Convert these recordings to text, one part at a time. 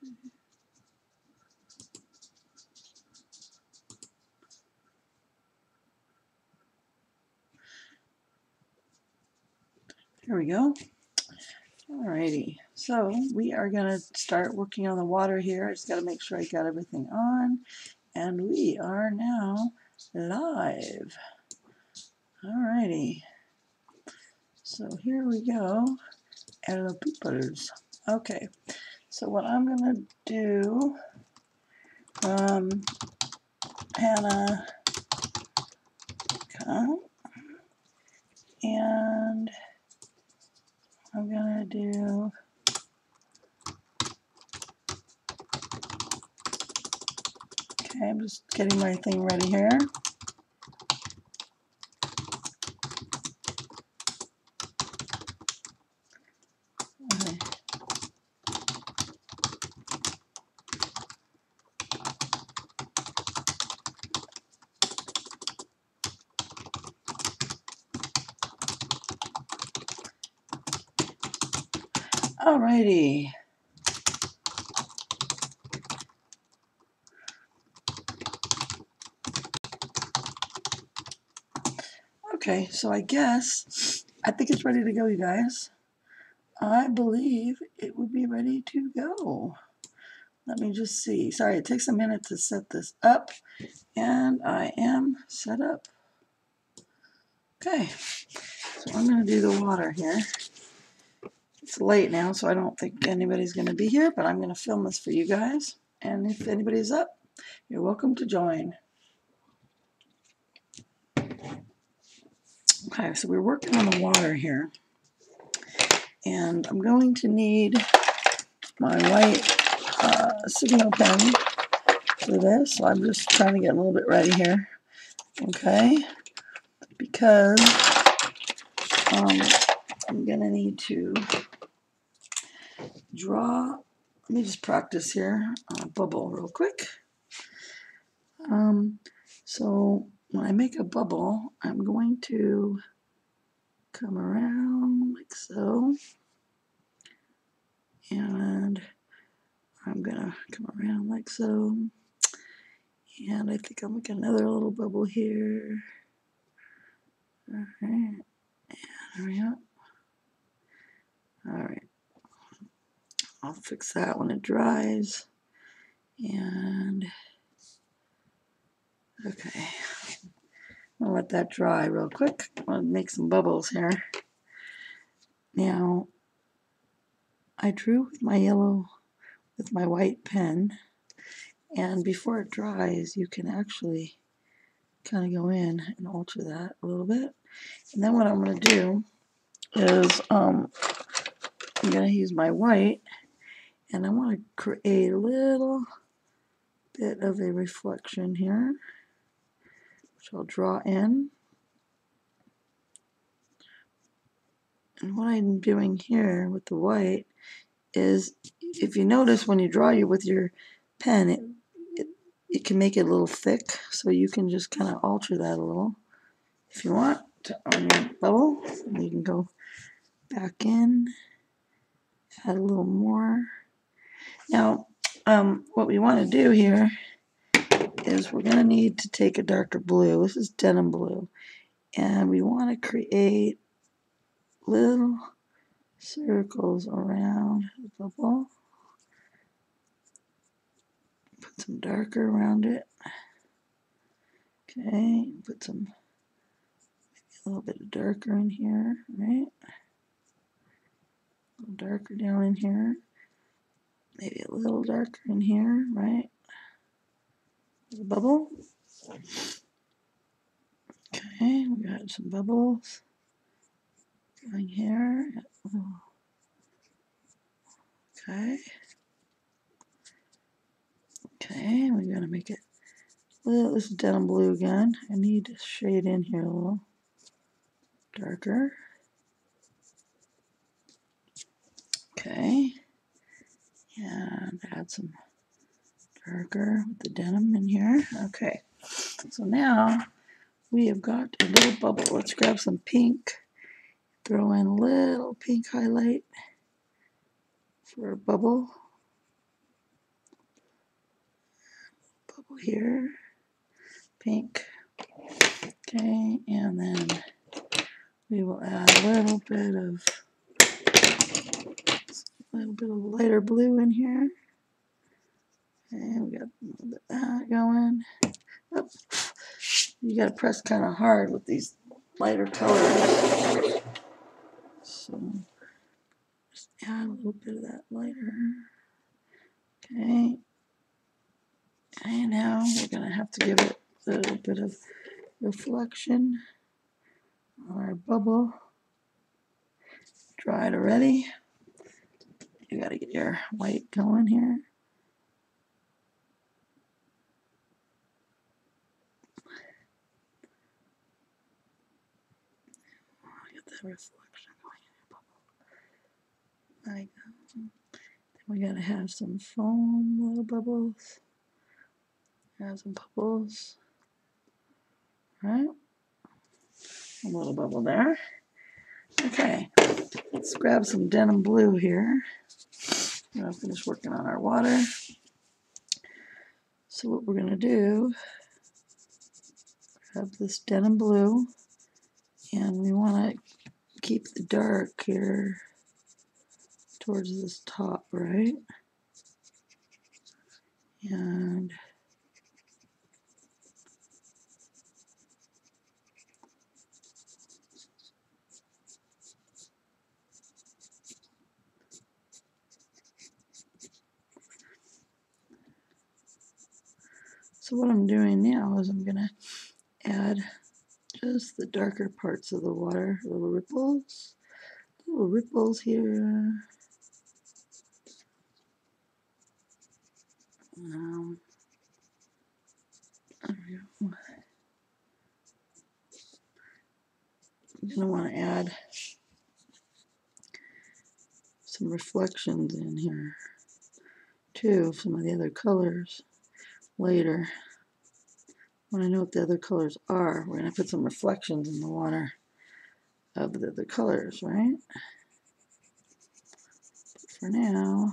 Here we go. Alrighty, so we are going to start working on the water here. I just got to make sure I got everything on. And we are now live. Alrighty, so here we go. Hello, peoples. Okay, so what I'm going to do, Hannah, come, and I'm going to do okay, I'm just getting my thing ready here. Okay. Alrighty. Okay, so I think it's ready to go, you guys. I believe it would be ready to go. Let me just see. Sorry, it takes a minute to set this up, and I am set up. Okay, so I'm going to do the water here. It's late now, so I don't think anybody's going to be here, but I'm going to film this for you guys. And if anybody's up, you're welcome to join. Okay, so we're working on the water here. And I'm going to need my white signal pen for this. So I'm just trying to get a little bit ready here. Okay, because I'm going to need to draw. Let me just practice here on a bubble real quick. So when I make a bubble, I'm going to come around like so, and I'm gonna come around like so, and I think I'll make another little bubble here. All right, there we go. All right, I'll fix that when it dries, and okay, I'll let that dry real quick. I'll make some bubbles here. Now, I drew with my yellow, with my white pen, and before it dries, you can actually kind of go in and alter that a little bit. And then what I'm going to do is I'm going to use my white, and I want to create a little bit of a reflection here, which I'll draw in. And what I'm doing here with the white is, if you notice when you draw with your pen, it can make it a little thick, so you can just kind of alter that a little if you want on your bubble. And you can go back in, add a little more. Now, what we want to do here is we're going to need to take a darker blue. This is denim blue, and we want to create little circles around the bubble. Put some darker around it. Okay, put some, maybe a little bit of darker in here, right? A little darker down in here. Maybe a little darker in here, right? The bubble. Okay, we got some bubbles going here. Okay. Okay, we're gonna make it. Well, this is denim blue again. I need to shade in here a little darker. Okay, and add some darker with the denim in here. Okay, so now we have got a little bubble. Let's grab some pink. Throw in a little pink highlight for a bubble. bubble here, pink. Okay, and then we will add a little bit of lighter blue in here. Okay, we got a little bit of that going. Oh, you got to press kind of hard with these lighter colors. So just add a little bit of that lighter. Okay. Okay, now we're going to have to give it a little bit of reflection on our bubble. Dried already. You got to get your white going here. Get that reflection going in your bubble. Like that. Then we got to have some foam, little bubbles. Add some bubbles. All right. A little bubble there. Okay. Let's grab some denim blue here. We're going to finish working on our water. So what we're going to do, grab this denim blue, and we want to keep the dark here towards this top, right? And so what I'm doing now is I'm going to add just the darker parts of the water, little ripples here. There we go. I'm going to want to add some reflections in here too of some of the other colors later. When I know what the other colors are, we're going to put some reflections in the water of the other colors, right? But for now,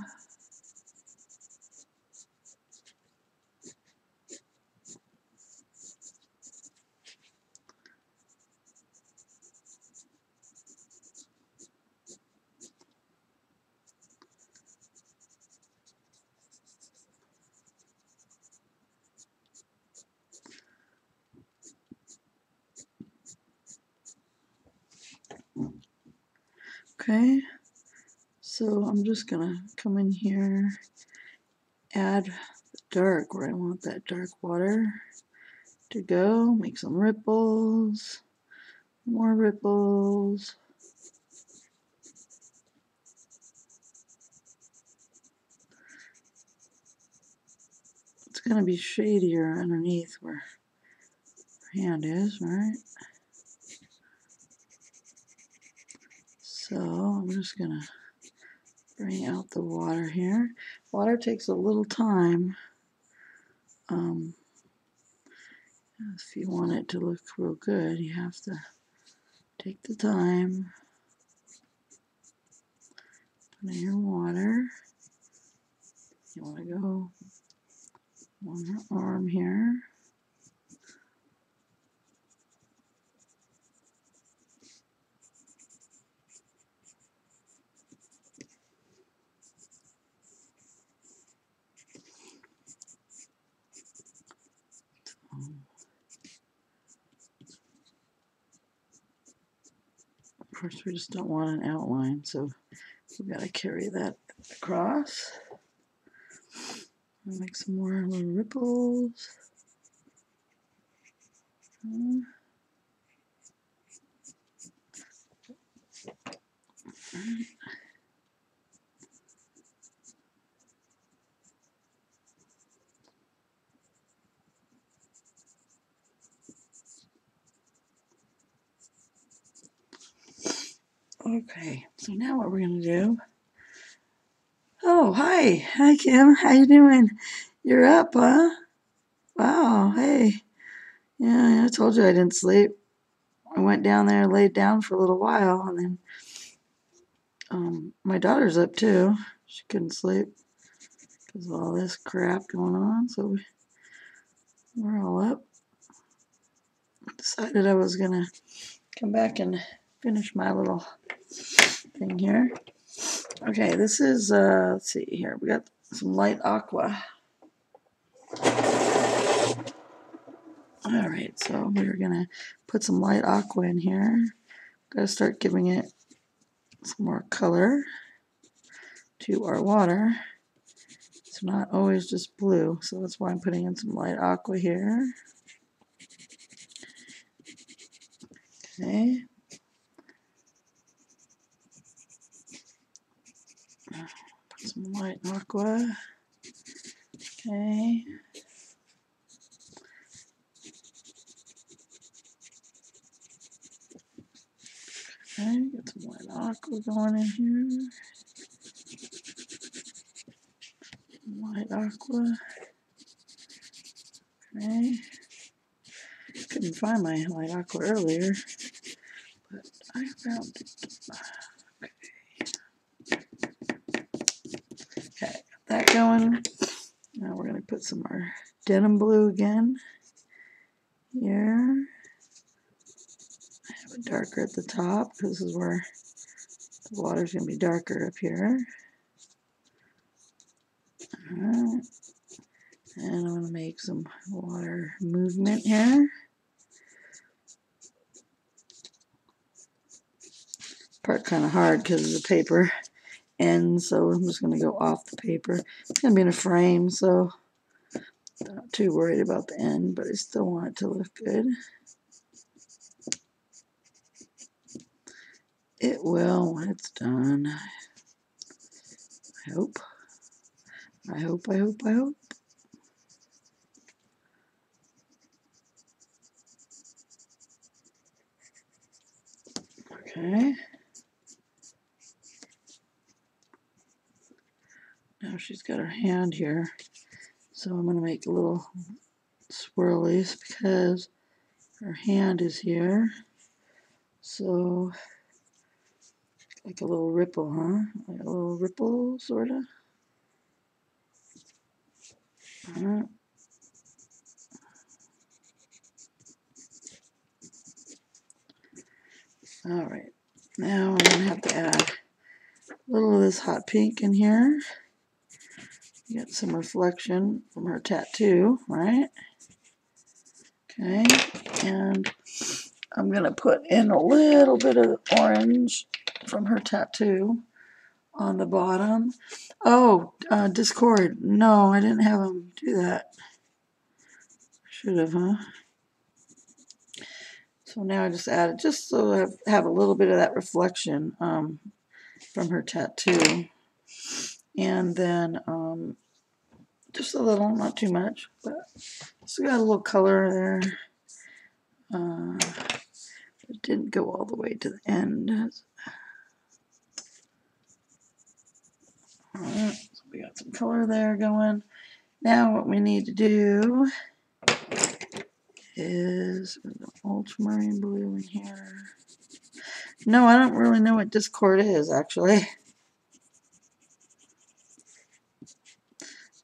okay, so I'm just going to come in here, add the dark where I want that dark water to go, make some ripples, more ripples. It's going to be shadier underneath where her hand is, right? So I'm just going to bring out the water here. Water takes a little time. If you want it to look real good, you have to take the time. Put in your water. You want to go on her arm here. Of course, we just don't want an outline, so we've got to carry that across. I'll make some more little ripples. Okay, so now what we're going to do. Oh, hi. Hi, Kim. How you doing? You're up, huh? Wow, hey. Yeah, I told you I didn't sleep. I went down there and laid down for a little while, and then my daughter's up too. She couldn't sleep because of all this crap going on, so we're all up. Decided I was gonna come back and finish my little thing here. Okay, this is, let's see here, we got some light aqua. Alright, so we're gonna put some light aqua in here. Gotta start giving it some more color to our water. It's not always just blue, so that's why I'm putting in some light aqua here. Okay. Put some light aqua. Okay. Okay, get some light aqua going in here. Light aqua. Okay. Couldn't find my light aqua earlier, but I found it. Okay, got that going. Now we're going to put some more denim blue again here. Have it darker at the top because this is where the water's going to be darker up here. Alright. And I'm going to make some water movement here. Part kind of hard because of the paper end, so I'm just going to go off the paper. It's going to be in a frame, so I'm not too worried about the end, but I still want it to look good. It will when it's done. I hope. I hope, I hope, I hope. Okay. Now she's got her hand here. So I'm going to make a little swirlies because her hand is here. So, like a little ripple, huh? Like a little ripple, sort of. Alright, now I'm going to have to add a little of this hot pink in here. Get some reflection from her tattoo, right? Okay, and I'm going to put in a little bit of orange from her tattoo on the bottom. Oh, Discord. No, I didn't have him do that. Should have, huh? So now I just added, just so I have a little bit of that reflection from her tattoo. And then just a little, not too much, but still got a little color there. It didn't go all the way to the end. Alright, so we got some color there going. Now what we need to do is ultramarine blue in here. No, I don't really know what Discord is, actually.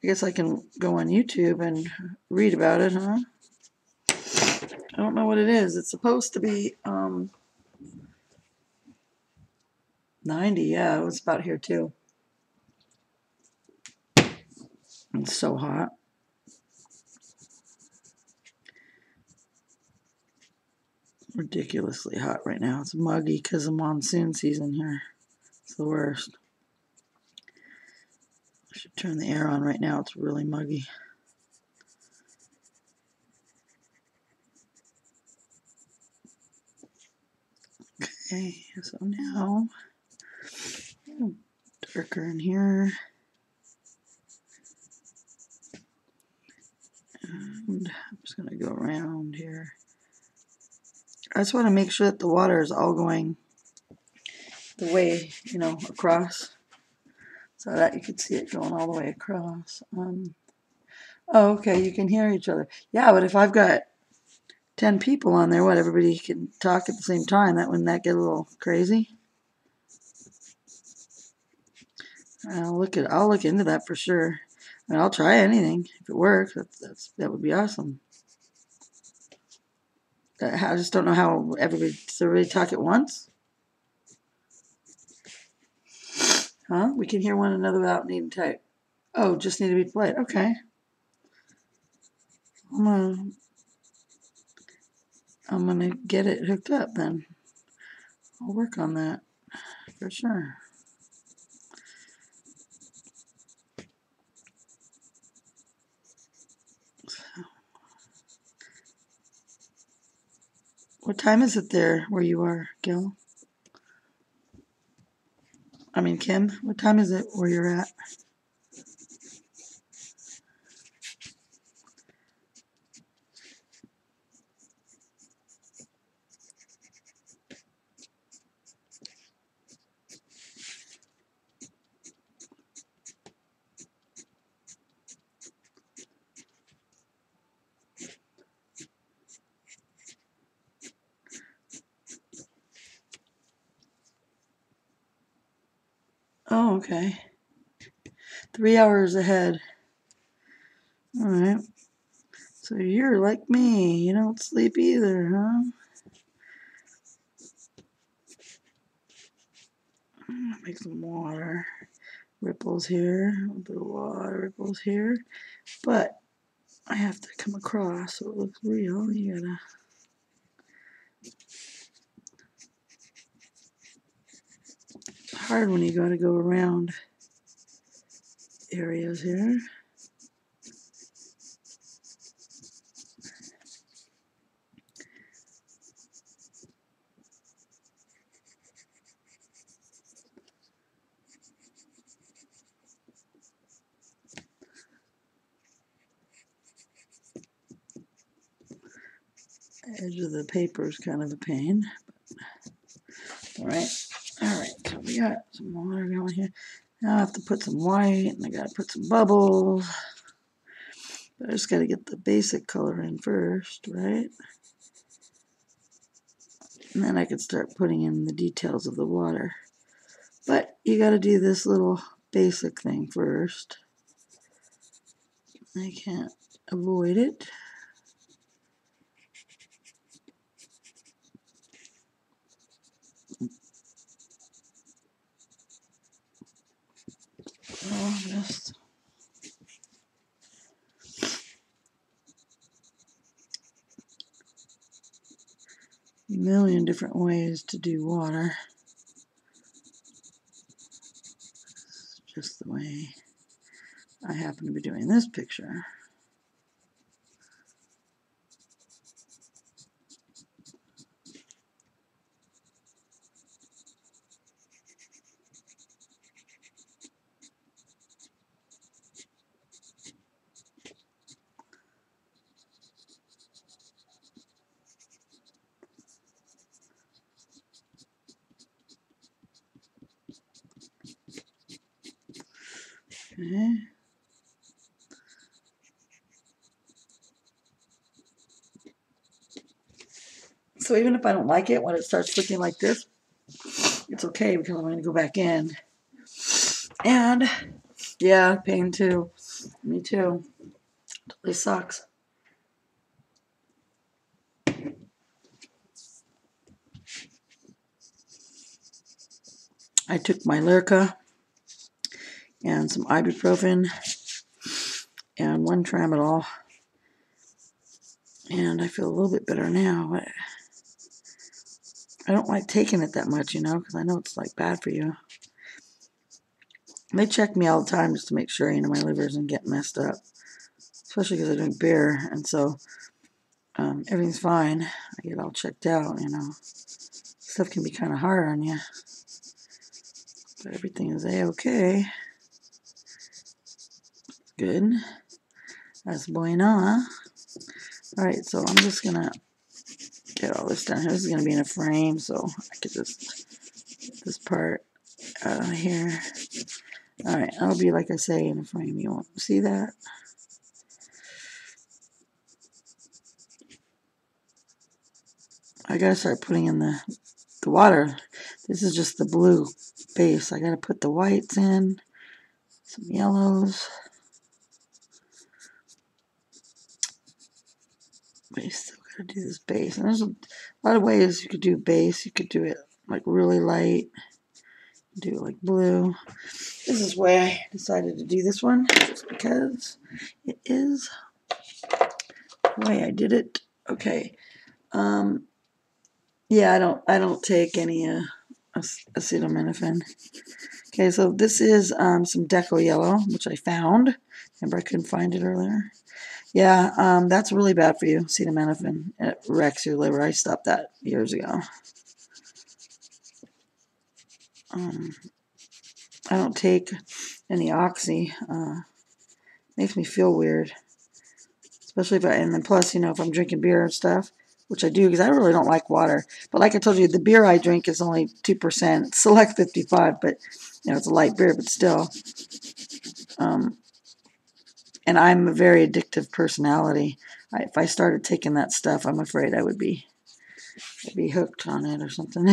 I guess I can go on YouTube and read about it, huh? I don't know what it is. It's supposed to be 90. Yeah, it was about here too. It's so hot. Ridiculously hot right now. It's muggy because of monsoon season here. It's the worst. I should turn the air on right now. It's really muggy. Okay, so now darker in here. And I'm just going to go around here. I just want to make sure that the water is all going the way, you know, across. So that you can see it going all the way across. Oh, okay, you can hear each other. Yeah, but if I've got 10 people on there, what, everybody can talk at the same time? Wouldn't that get a little crazy? I'll look into that for sure. I mean, I'll try anything if it works. That would be awesome. I just don't know how everybody talk at once? Huh? We can hear one another without needing to type. Oh, just need to be polite. Okay. I'm gonna get it hooked up then. I'll work on that for sure. What time is it there where you are, Gil? I mean, Kim, what time is it where you're at? Oh, okay. 3 hours ahead. All right. So you're like me. You don't sleep either, huh? Make some water. Ripples here. A little bit of water. Ripples here. But I have to come across so it looks real. You gotta. It's hard when you gotta go around areas here. Edge of the paper is kind of a pain. All right, so we got some water going here. Now I have to put some white, and I gotta put some bubbles. But I just gotta get the basic color in first, right? And then I could start putting in the details of the water. But you gotta do this little basic thing first. I can't avoid it. Just a million different ways to do water. It's just the way I happen to be doing this picture. Okay. So even if I don't like it when it starts looking like this, it's okay because I'm going to go back in. And yeah, pain too. Me too. Totally sucks. I took my Lyrica and some ibuprofen and one tramadol, and I feel a little bit better now. But I don't like taking it that much, you know, because I know it's like bad for you. They check me all the time just to make sure, you know, my liver isn't getting messed up, especially because I drink beer, and so everything's fine. I get all checked out, you know. Stuff can be kind of hard on you, but everything is a-okay. Good. That's bueno. All right, so I'm just gonna get all this down here. This is gonna be in a frame, so I could just get this part out of here. All right, I'll be like I say in a frame. You won't see that. I gotta start putting in the water. This is just the blue base. I gotta put the whites in, some yellows. But you still to do this base. And there's a lot of ways you could do base. You could do it like really light, do it like blue. This is why I decided to do this one, just because it is the way I did it. Okay. Yeah, I don't take any acetaminophen. Okay, so this is some Deco Yellow, which I found. Remember, I couldn't find it earlier. Yeah, that's really bad for you, acetaminophen. It wrecks your liver. I stopped that years ago. I don't take any oxy. Makes me feel weird, especially if and then plus, if I'm drinking beer and stuff, which I do because I really don't like water. But like I told you, the beer I drink is only 2%, Select 55, but it's a light beer, but still. And I'm a very addictive personality. If I started taking that stuff, I'm afraid I'd be hooked on it or something,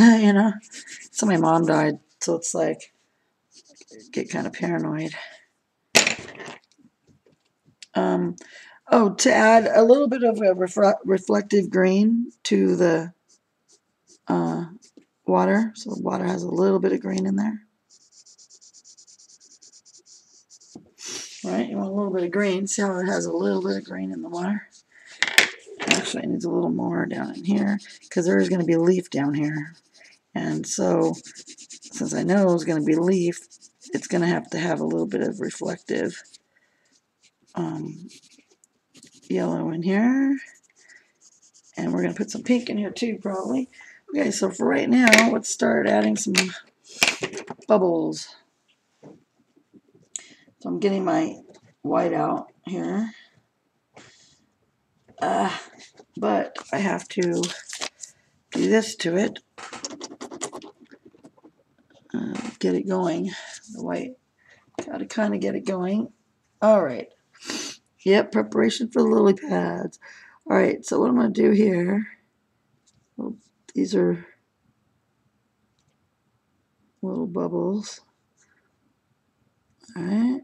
So my mom died, so it's like, get kind of paranoid. To add a little bit of a reflective green to the water, so the water has a little bit of green in there. All right, you want a little bit of green. See how it has a little bit of green in the water? Actually, it needs a little more down in here because there is going to be a leaf down here. And so, since I know it's going to be leaf, it's going to have a little bit of reflective yellow in here. And we're going to put some pink in here too, probably. Okay, so for right now, let's start adding some bubbles. So I'm getting my white out here. But I have to do this to it. Get it going. The white. Got to kind of get it going. All right. Yep, preparation for the lily pads. All right, so what I'm going to do here, well, these are little bubbles. All right,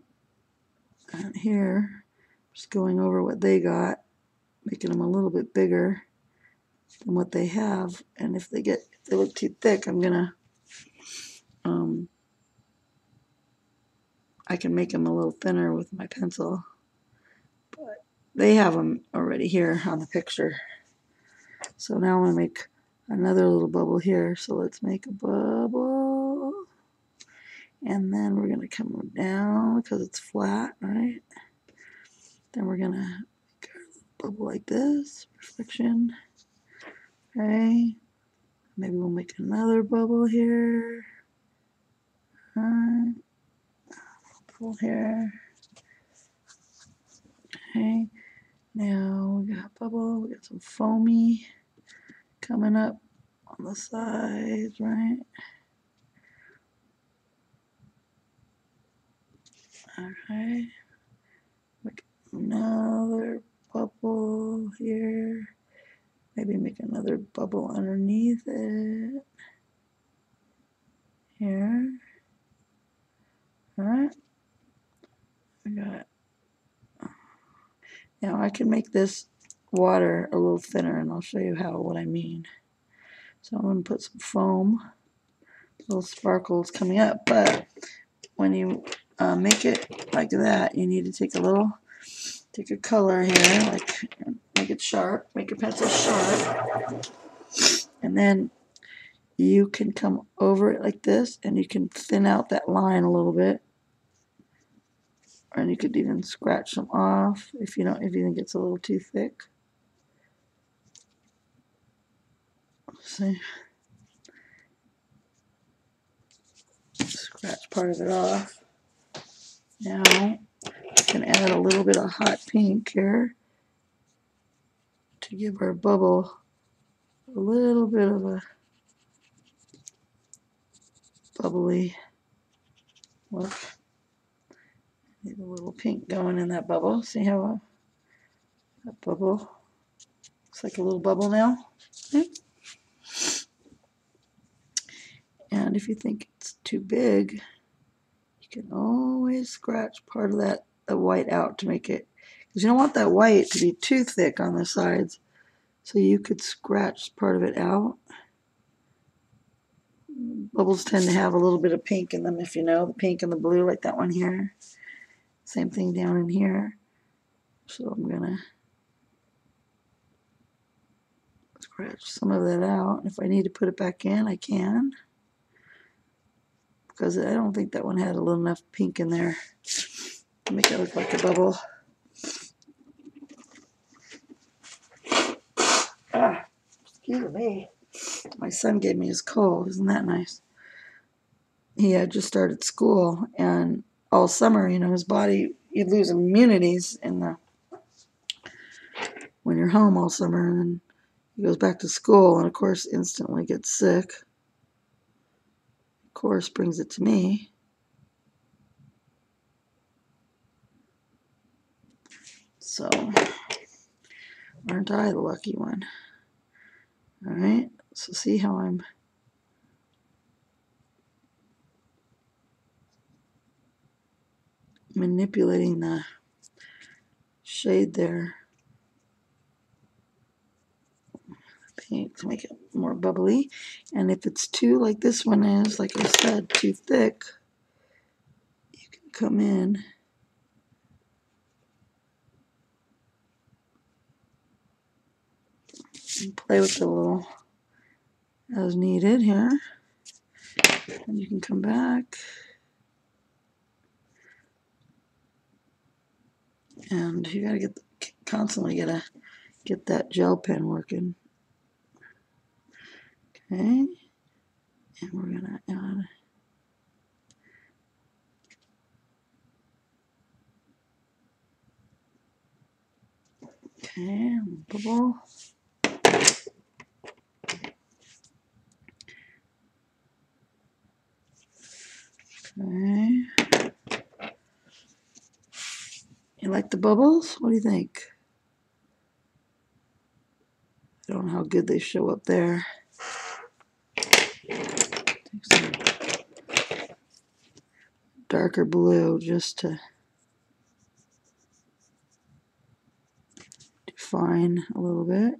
and here, just going over what they got, making them a little bit bigger than what they have. And if they look too thick, I'm gonna, I can make them a little thinner with my pencil. But they have them already here on the picture. So now I'm gonna make another little bubble here. So let's make a bubble. And then we're going to come down because it's flat, right? Then we're going to make our bubble like this, reflection. Okay. Maybe we'll make another bubble here. Bubble here. Okay. Now we got a bubble. We got some foamy coming up on the sides, right? Okay. Make another bubble here. Maybe make another bubble underneath it. Here. Alright. I got it. Now I can make this water a little thinner, and I'll show you what I mean. So I'm going to put some foam, little sparkles coming up, but when you make it like that, you need to take a color here, like make it sharp, make your pencil sharp, and then you can come over it like this, and you can thin out that line a little bit, and you could even scratch them off if you think it's a little too thick. See, scratch part of it off. Now I can add a little bit of hot pink here to give our bubble a little bit of a bubbly look. Need a little pink going in that bubble. See how that bubble looks like a little bubble now? Okay. And if you think it's too big, you can always scratch part of the white out to make it, because you don't want that white to be too thick on the sides, So you could scratch part of it out. Bubbles tend to have a little bit of pink in them, if you know, the pink and the blue, like that one here. Same thing down in here. So I'm gonna scratch some of that out. If I need to put it back in, I can. Because I don't think that one had a little enough pink in there to make it look like a bubble. Ah, excuse me. My son gave me his cold. Isn't that nice? He had just started school, and all summer, you know, his body, you lose immunities when you're home all summer, and then he goes back to school, and of course, instantly gets sick. Of course, brings it to me. So, aren't I the lucky one? All right, so see how I'm manipulating the shade there, pink, to make it more bubbly. And if it's too, like this one is, like I said, too thick, you can come in and play with it a little as needed here. And you can come back and you gotta constantly gotta get that gel pen working. Okay, and we're gonna add bubble. Okay. You like the bubbles? What do you think? I don't know how good they show up there. Take some darker blue just to define a little bit.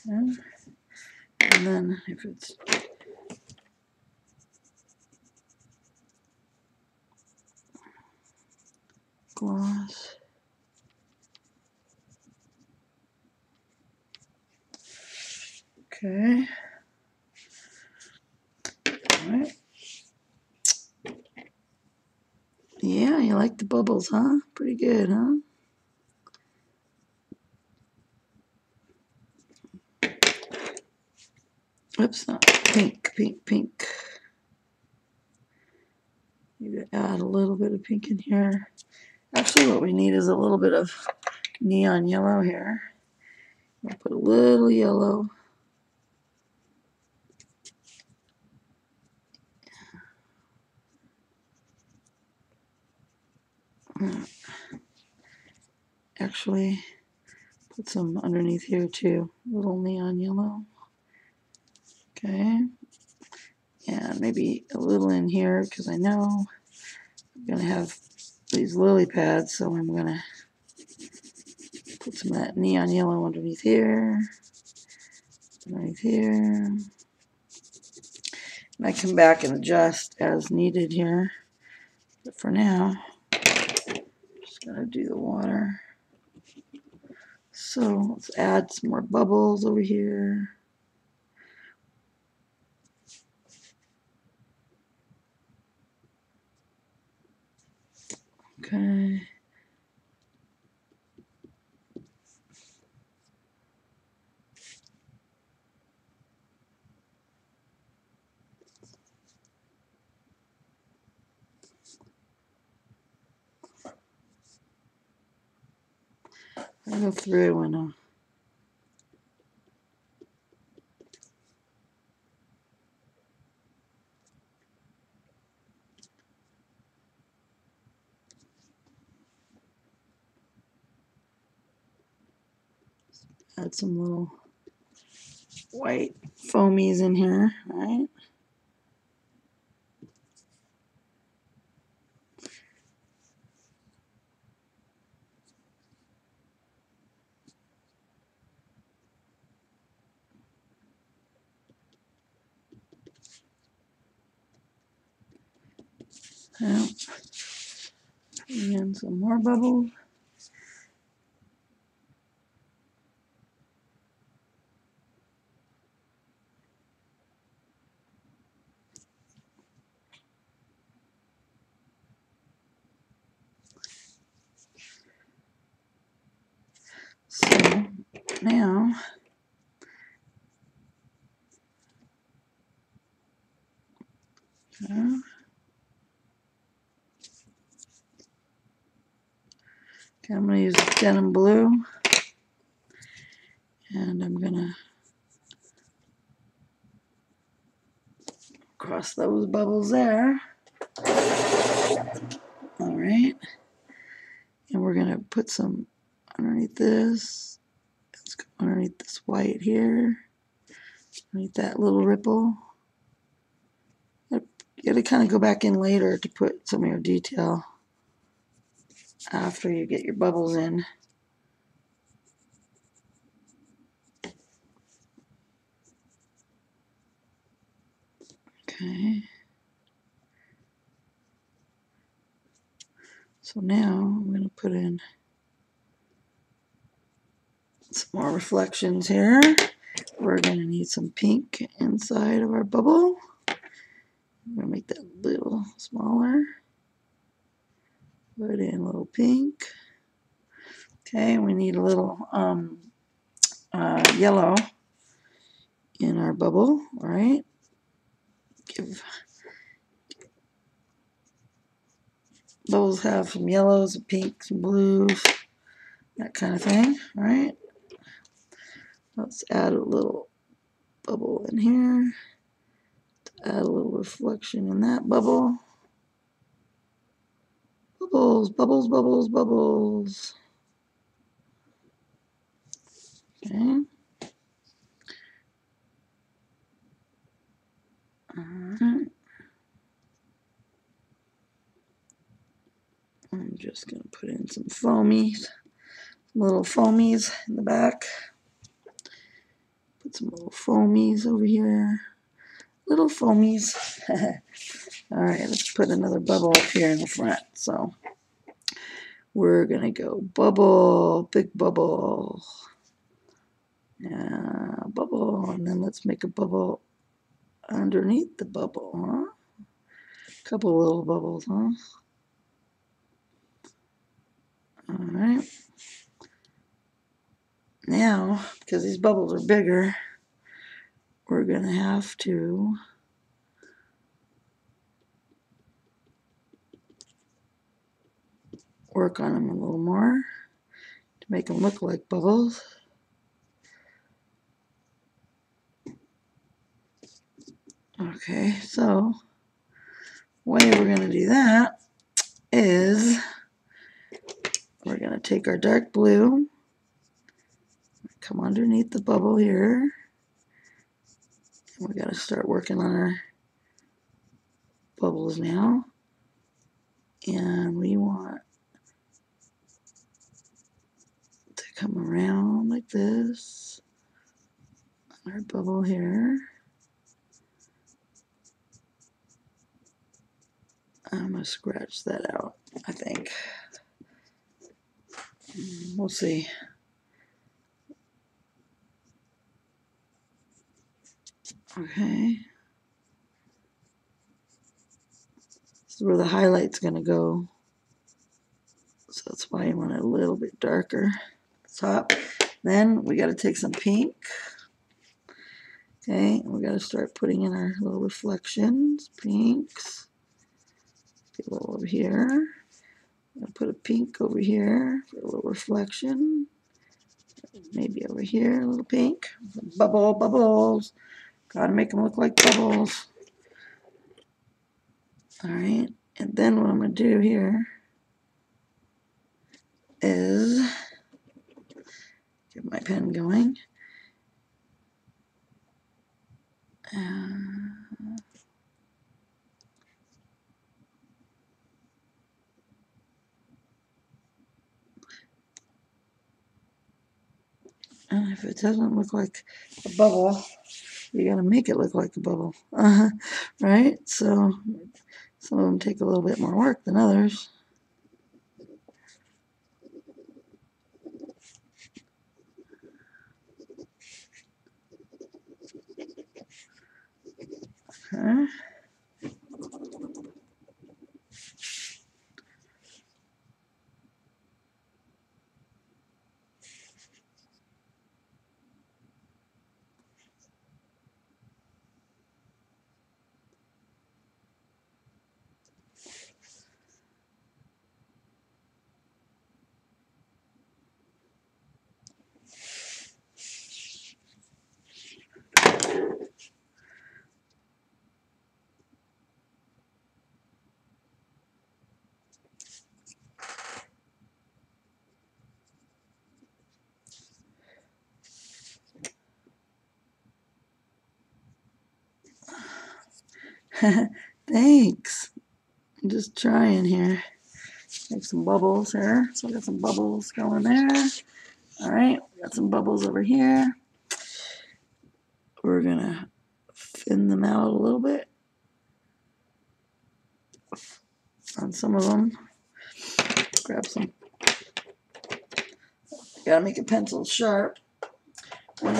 Okay. And then if it's gloss, okay. All right. Yeah, you like the bubbles, huh? Pretty good, huh? Oops, not pink, pink, pink. Maybe add a little bit of pink in here. Actually, what we need is a little bit of neon yellow here. I'll put a little yellow. Actually, put some underneath here too. A little neon yellow. Okay. And maybe a little in here because I know I'm going to have these lily pads, so I'm going to put some of that neon yellow underneath here. Underneath here. And I come back and adjust as needed here. But for now, just going to do the water. So let's add some more bubbles over here. Okay. I'll go through and add some little white foamies in here, right? Yeah. And some more bubbles. So now okay, I'm going to use denim blue, and I'm going to cross those bubbles there. All right, and we're going to put some underneath this. Let's go underneath this white here, underneath that little ripple. You got to kind of go back in later to put some of your detail after you get your bubbles in. Okay. So now I'm going to put in some more reflections here. We're going to need some pink inside of our bubble. I'm going to make that a little smaller. Put in a little pink. Okay, we need a little yellow in our bubble. All right. Bubbles have some yellows, some pinks, some blues, that kind of thing. All right. Let's add a little bubble in here. Add a little reflection in that bubble. Bubbles, bubbles, bubbles, bubbles. Okay. Alright. I'm just going to put in some foamies, some little foamies in the back. Put some little foamies over here. Little foamies. Alright, let's put another bubble up here in the front. So we're going to go bubble, big bubble. Yeah, bubble. And then let's make a bubble underneath the bubble, huh? Couple little bubbles, huh? Alright. Now, because these bubbles are bigger, we're going to have to work on them a little more to make them look like bubbles. Okay, so the way we're going to do that is we're going to take our dark blue, come underneath the bubble here, and we got to start working on our bubbles now. And we want to come around like this on our bubble here. I'm going to scratch that out, I think. We'll see. Okay. This is where the highlight's going to go. So that's why you want it a little bit darker at the top. Then we got to take some pink. Okay, and we got to start putting in our little reflections, pinks. Get a little over here. I'll put a pink over here for a little reflection. Maybe over here, a little pink. Bubble, bubbles. Gotta make them look like bubbles. All right, and then what I'm gonna do here is get my pen going. And if it doesn't look like a bubble, you gotta make it look like a bubble, right? So Some of them take a little bit more work than others. Okay. Thanks. I'm just trying here. Make some bubbles here. So we got some bubbles going there. All right, we got some bubbles over here. We're gonna thin them out a little bit on some of them. Grab some. Gotta make a pencil sharp. When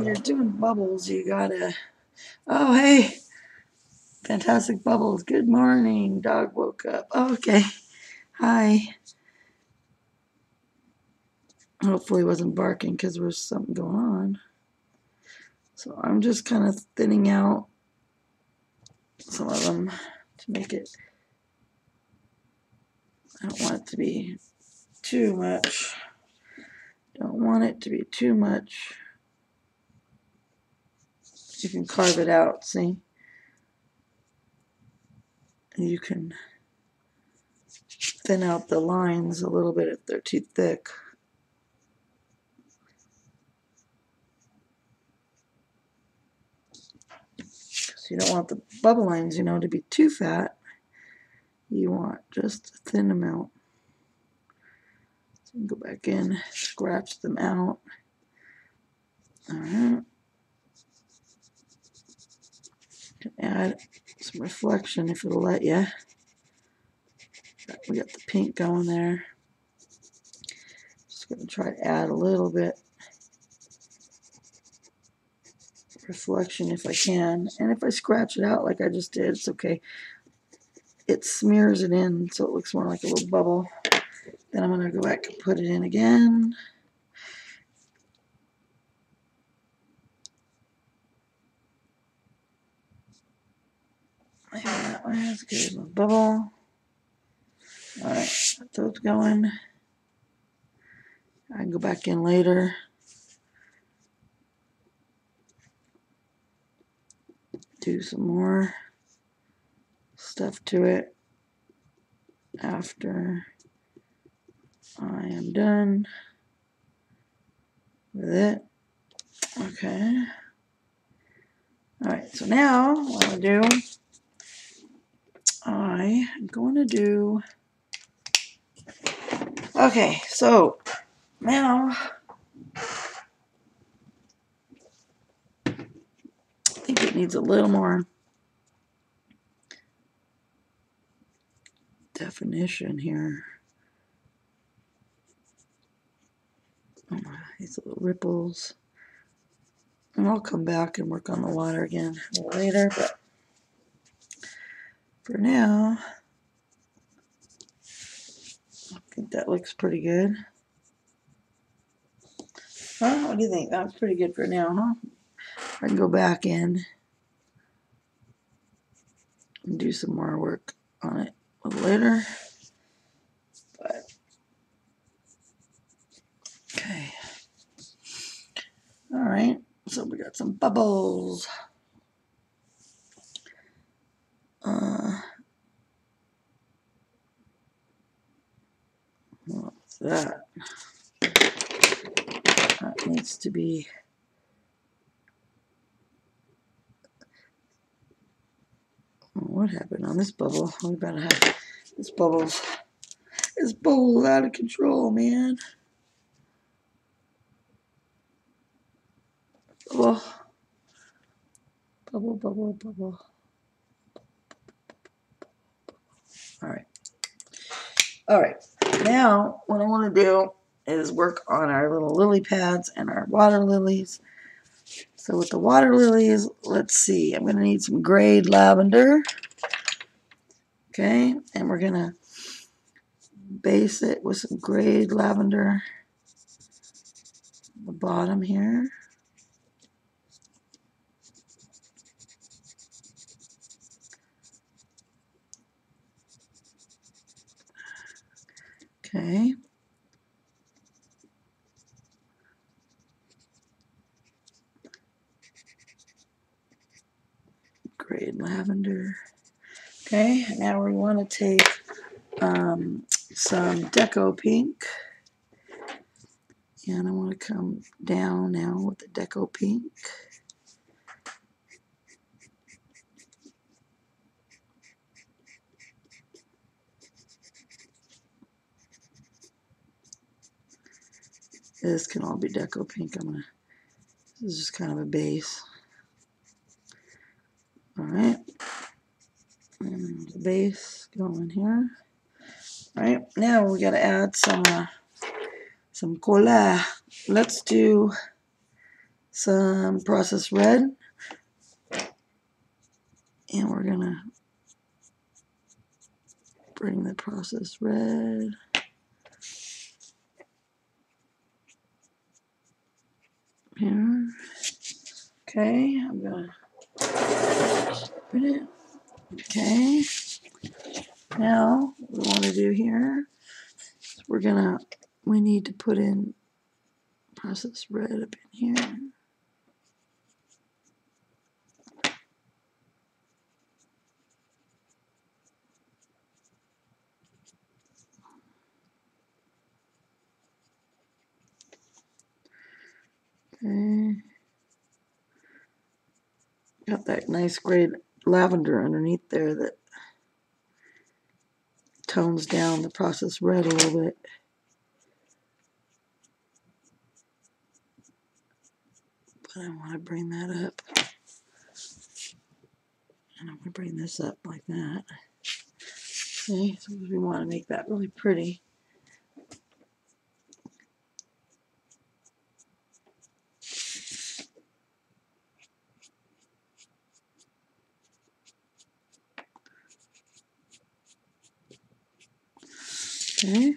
you're doing bubbles, you gotta. Oh, hey, fantastic bubbles. Good morning. Dog woke up. Oh, okay. Hi. Hopefully, he wasn't barking because there was something going on. So I'm just kind of thinning out some of them to make it. I don't want it to be too much. Don't want it to be too much. You can carve it out, see? And you can thin out the lines a little bit if they're too thick. So you don't want the bubble lines, to be too fat. You want just a thin amount. So you can go back in, scratch them out. All right. You can add some reflection if it'll let you. We got the pink going there. Just going to try to add a little bit reflection if I can. And if I scratch it out like I just did, it's okay. It smears it in so it looks more like a little bubble. Then I'm going to go back and put it in again. Maybe that one is good as a bubble. All right, got those going. I can go back in later. Do some more stuff to it after I am done with it. Okay. All right, so now what I'm going to do, okay, so now I think it needs a little more definition here. Oh, these little ripples. And I'll come back and work on the water again a little later, but for now, I think that looks pretty good. Huh? What do you think? That's pretty good for now, huh? I can go back in and do some more work on it a little later. But okay. All right. So we got some bubbles. What's that? That needs to be. What happened on this bubble? We better have this bubble's. This bubble's out of control, man. Bubble, bubble, bubble, bubble. All right. All right. Now, what I want to do is work on our little lily pads and our water lilies. So with the water lilies, let's see. I'm going to need some grayed lavender. Okay. And we're going to base it with some grayed lavender on the bottom here. Okay. Grayed lavender. Okay. Now we want to take some Deco Pink. And I want to come down now with the Deco Pink. This can all be Deco Pink. This is just kind of a base. All right. And the base going here. All right. Now we got to add some cola. Let's do some processed red. And we're going to bring the processed red here. Okay. I'm going to put it. Okay. Now, what we want to do here is we need to put in processed red up in here. Okay. Got that nice gray lavender underneath there that tones down the processed red a little bit. But I want to bring that up. And I'm going to bring this up like that. Okay, so we want to make that really pretty. Okay.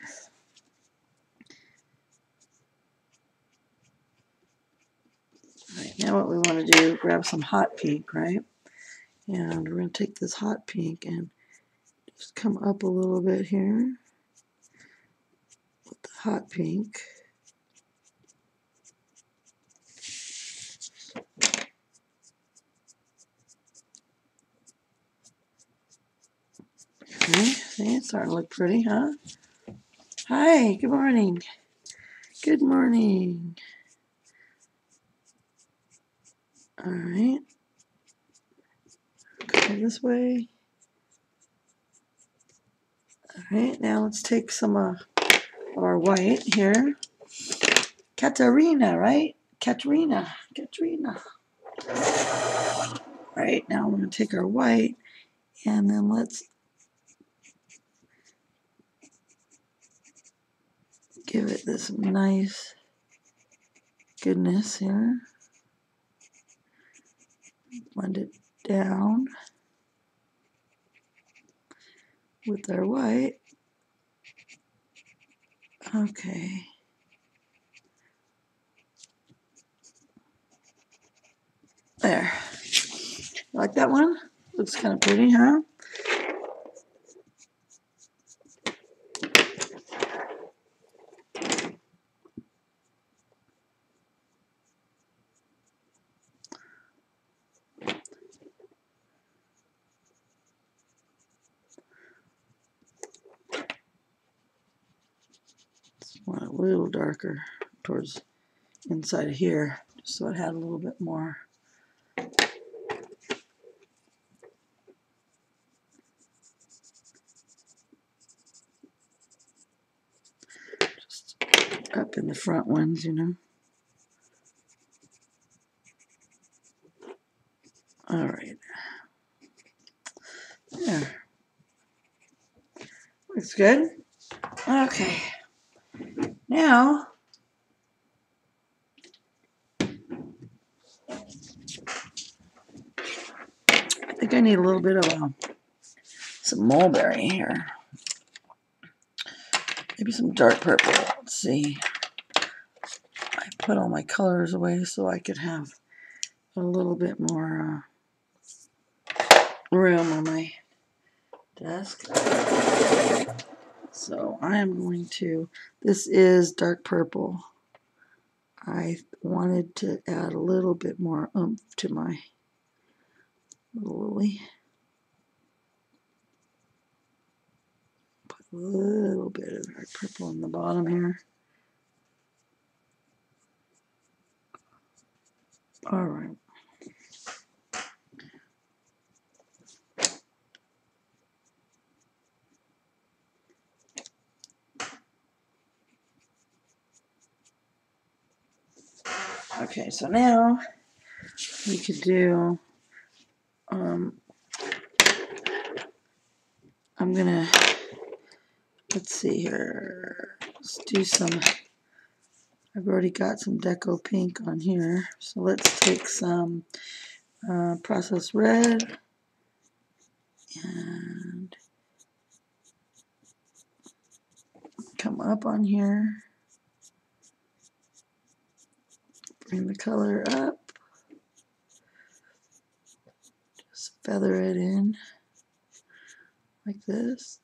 All right, now what we want to do, grab some hot pink, right? And we're going to take this hot pink and just come up a little bit here with the hot pink. Okay, see, it's starting to look pretty, huh? Hi, good morning. Good morning. All right. Go this way. All right, now let's take some of our white here. Katarina, right? Katrina. All right, now we're going to take our white and then let's give it this nice goodness here. Blend it down with our white. Okay. There. Like that one? Looks kind of pretty, huh? Just want it a little darker towards inside of here, just so it had a little bit more. Just up in the front ones, you know. All right. There. Looks good. Okay. Now, I think I need a little bit of some mulberry here. Maybe some dark purple. Let's see. I put all my colors away so I could have a little bit more room on my desk. So I am going to, this is dark purple. I wanted to add a little bit more oomph to my little lily. Put a little bit of dark purple on the bottom here. All right. Okay, so now we could do, I'm gonna, let's see here, let's do some, I've already got some Deco Pink on here, so let's take some Processed Red and come up on here, bring the color up, just feather it in like this,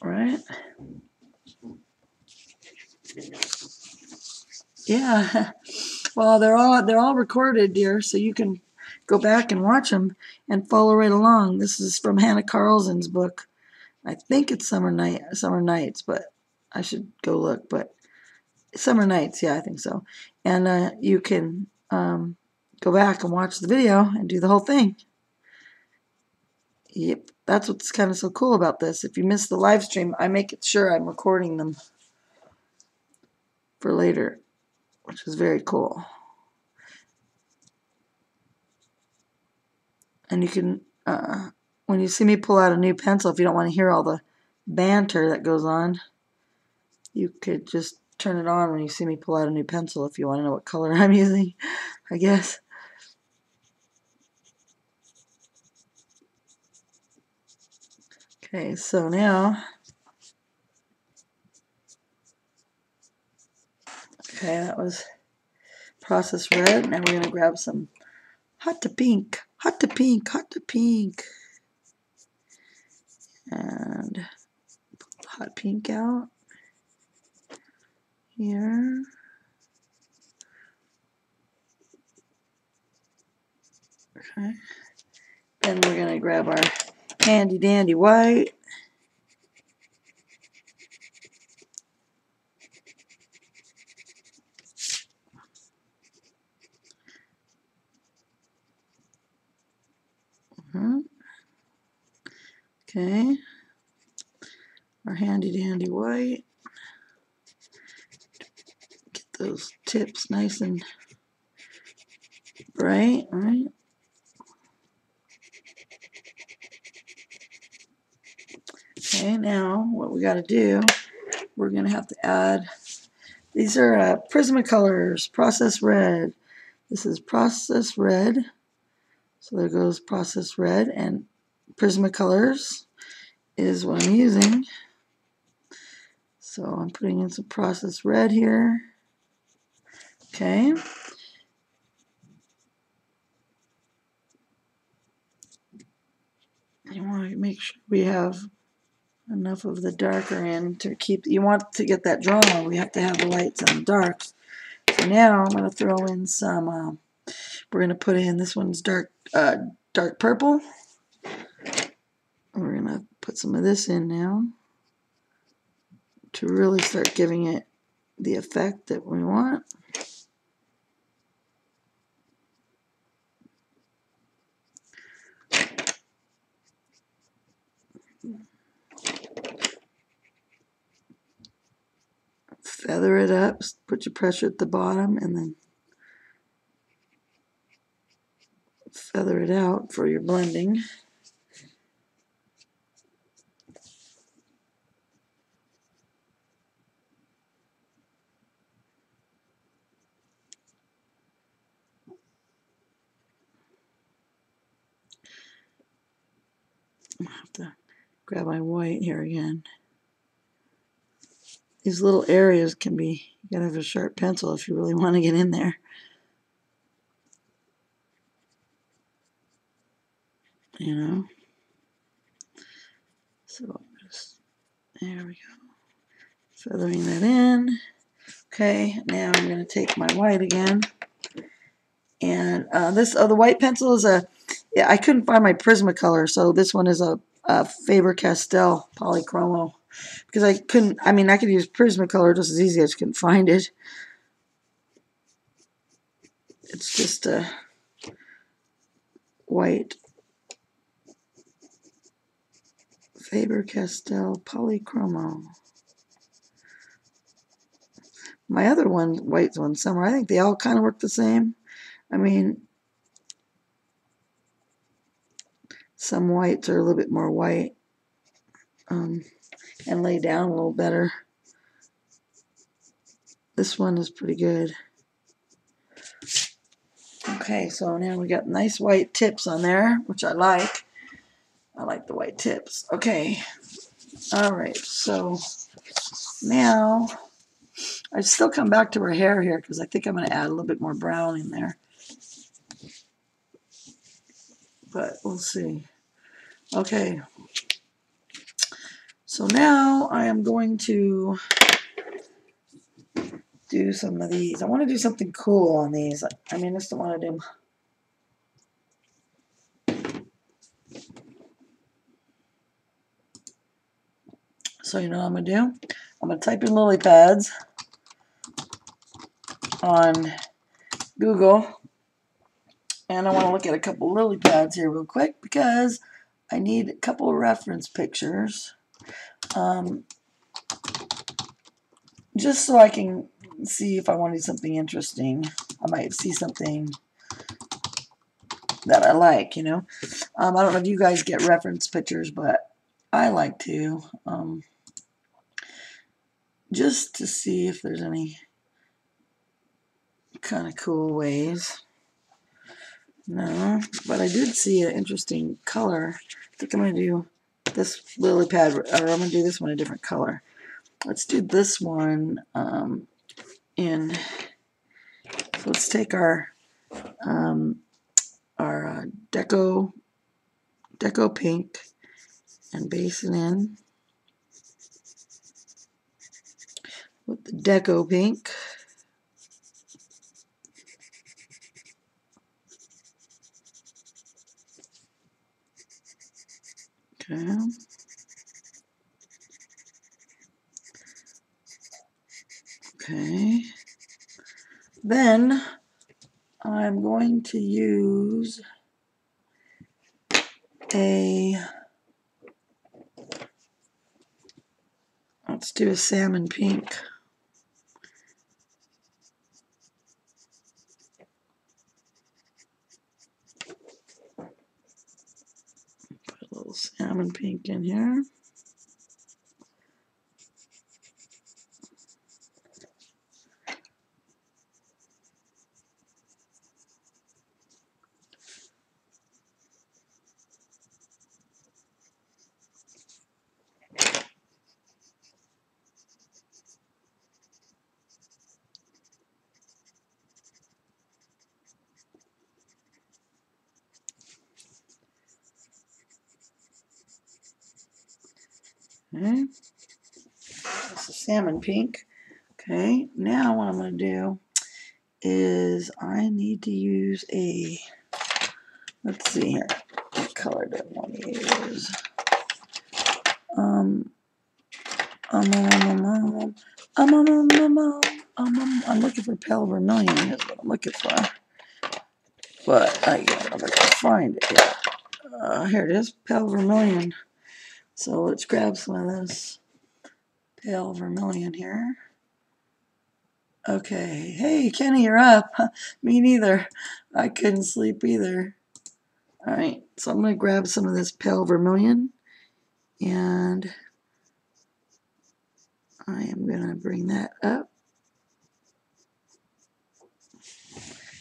right? Yeah, well, they're all recorded, dear, so you can go back and watch them and follow right along. This is from Hannah Karlzon's book. I think it's Summer Nights, but I should go look. But Summer Nights, yeah, I think so. And you can go back and watch the video and do the whole thing. Yep, that's what's kind of so cool about this. If you miss the live stream, I make it sure I'm recording them for later, which is very cool. And you can, when you see me pull out a new pencil, if you don't want to hear all the banter that goes on, you could just turn it on when you see me pull out a new pencil if you want to know what color I'm using, I guess. Okay, so now, okay, that was Processed Red. Now we're going to grab some Hot to Pink, Hot to Pink, Hot to Pink. And hot pink out here. Okay. Then we're going to grab our handy dandy white. Okay. Our handy dandy white. Get those tips nice and bright, right? Okay, now what we got to do, we're going to have to add, these are Prismacolors, Processed Red. This is Processed Red. So there goes Processed Red, and Prismacolors is what I'm using. So I'm putting in some Processed Red here. Okay. You want to make sure we have enough of the darker in to keep, you want to get that drama, we have to have the lights and the darks. So now I'm going to throw in some, we're going to put in, this one's dark purple. We're going to put some of this in now to really start giving it the effect that we want. Feather it up, put your pressure at the bottom, and then feather it out for your blending. I have to grab my white here again. These little areas can be, you gotta have a sharp pencil if you really want to get in there. You know? So just, there we go. Feathering that in. Okay, now I'm going to take my white again. And the white pencil is yeah, I couldn't find my Prismacolor, so this one is a Faber-Castell Polychromo. Because I couldn't, I mean, I could use Prismacolor just as easy, I just couldn't find it. It's just a white Faber-Castell Polychromo. My other one, white one, Summer, I think they all kind of work the same. I mean, some whites are a little bit more white and lay down a little better. This one is pretty good. Okay, so now we got nice white tips on there, which I like. I like the white tips. Okay, all right, so now I still come back to her hair here because I think I'm going to add a little bit more brown in there. But we'll see. Okay, so now I am going to do some of these. I want to do something cool on these. I mean, I just don't want to do... So you know what I'm going to do? I'm going to type in lily pads on Google. And I want to look at a couple lily pads here real quick because I need a couple of reference pictures. Just so I can see if I want to do something interesting. I might see something that I like, you know. I don't know if you guys get reference pictures, but I like to. Just to see if there's any kind of cool ways. No, but I did see an interesting color. I think I'm going to do this lily pad, or I'm going to do this one a different color. Let's do this one in. So let's take our deco pink and base it in with the deco pink. Okay. Okay. Then I'm going to use let's do a salmon pink. Put a little salmon pink in here. Okay. That's a salmon pink. Okay, now what I'm going to do is I need to use a, let's see here, what color do I want to use? I'm looking for pale vermilion is what I'm looking for. But I don't know if I can find it yet. Here it is, pale vermilion. So let's grab some of this pale vermilion here. Okay, hey Kenny, you're up. Me neither. I couldn't sleep either. Alright, so I'm going to grab some of this pale vermilion and I am going to bring that up.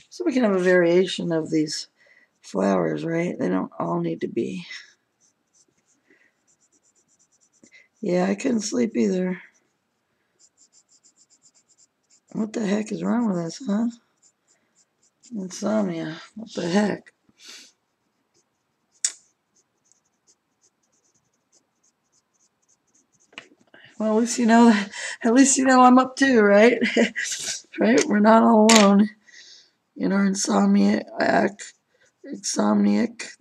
So we can have a variation of these flowers, right? They don't all need to be Yeah, I couldn't sleep either. What the heck is wrong with us, huh? Insomnia. What the heck? Well, at least you know. At least you know I'm up too, right? Right? We're not all alone in our insomniac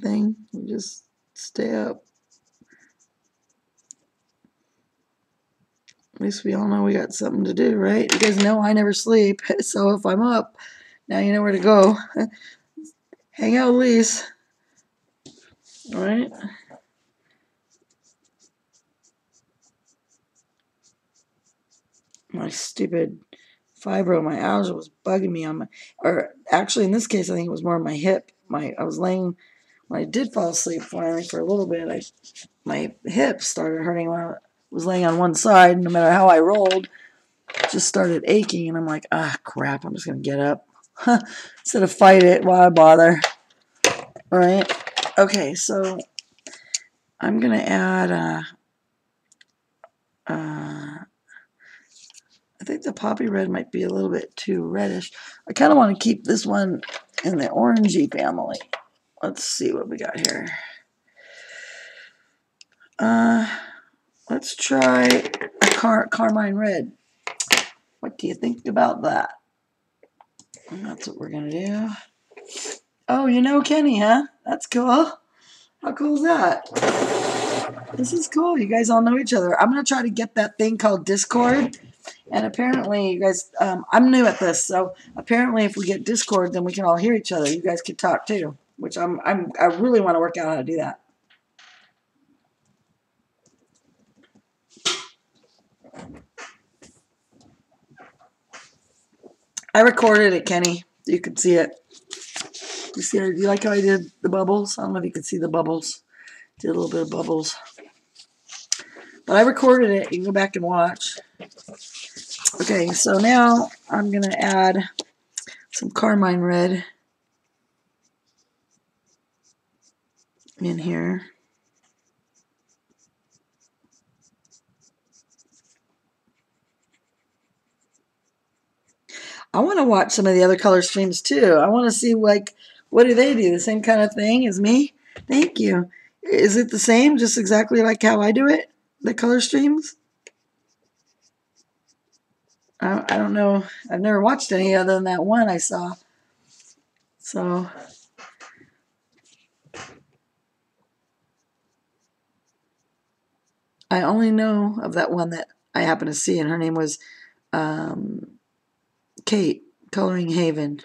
thing. We just stay up. At least we all know we got something to do, right? You guys know I never sleep, so if I'm up, now you know where to go. Hang out, Lise. All right. My stupid fibromyalgia was bugging me on my, or actually in this case I think it was more on my hip. I was laying when I did fall asleep finally for a little bit. My hip started hurting when I was laying on one side. No matter how I rolled, it just started aching, and I'm like, ah, crap! I'm just gonna get up instead of fight it. Why bother? All right. Okay, so I'm gonna add. I think the poppy red might be a little bit too reddish. I kind of want to keep this one in the orangey family. Let's see what we got here. Let's try a carmine red. What do you think about that? And that's what we're gonna do. Oh, you know Kenny, huh? That's cool. How cool is that? This is cool. You guys all know each other. I'm gonna try to get that thing called Discord. And apparently, you guys, I'm new at this, so apparently, if we get Discord, then we can all hear each other. You guys can talk too, which I really want to work out how to do that. I recorded it, Kenny. You could see it. You see it? Do you like how I did the bubbles? I don't know if you could see the bubbles. Did a little bit of bubbles, but I recorded it. You can go back and watch. Okay, so now I'm gonna add some carmine red in here. I want to watch some of the other color streams too. I want to see, like, what do they do? The same kind of thing as me? Thank you. Is it the same, just exactly like how I do it? The color streams? I don't know. I've never watched any other than that one I saw. So I only know of that one that I happened to see, and her name was Kate, Coloring Haven.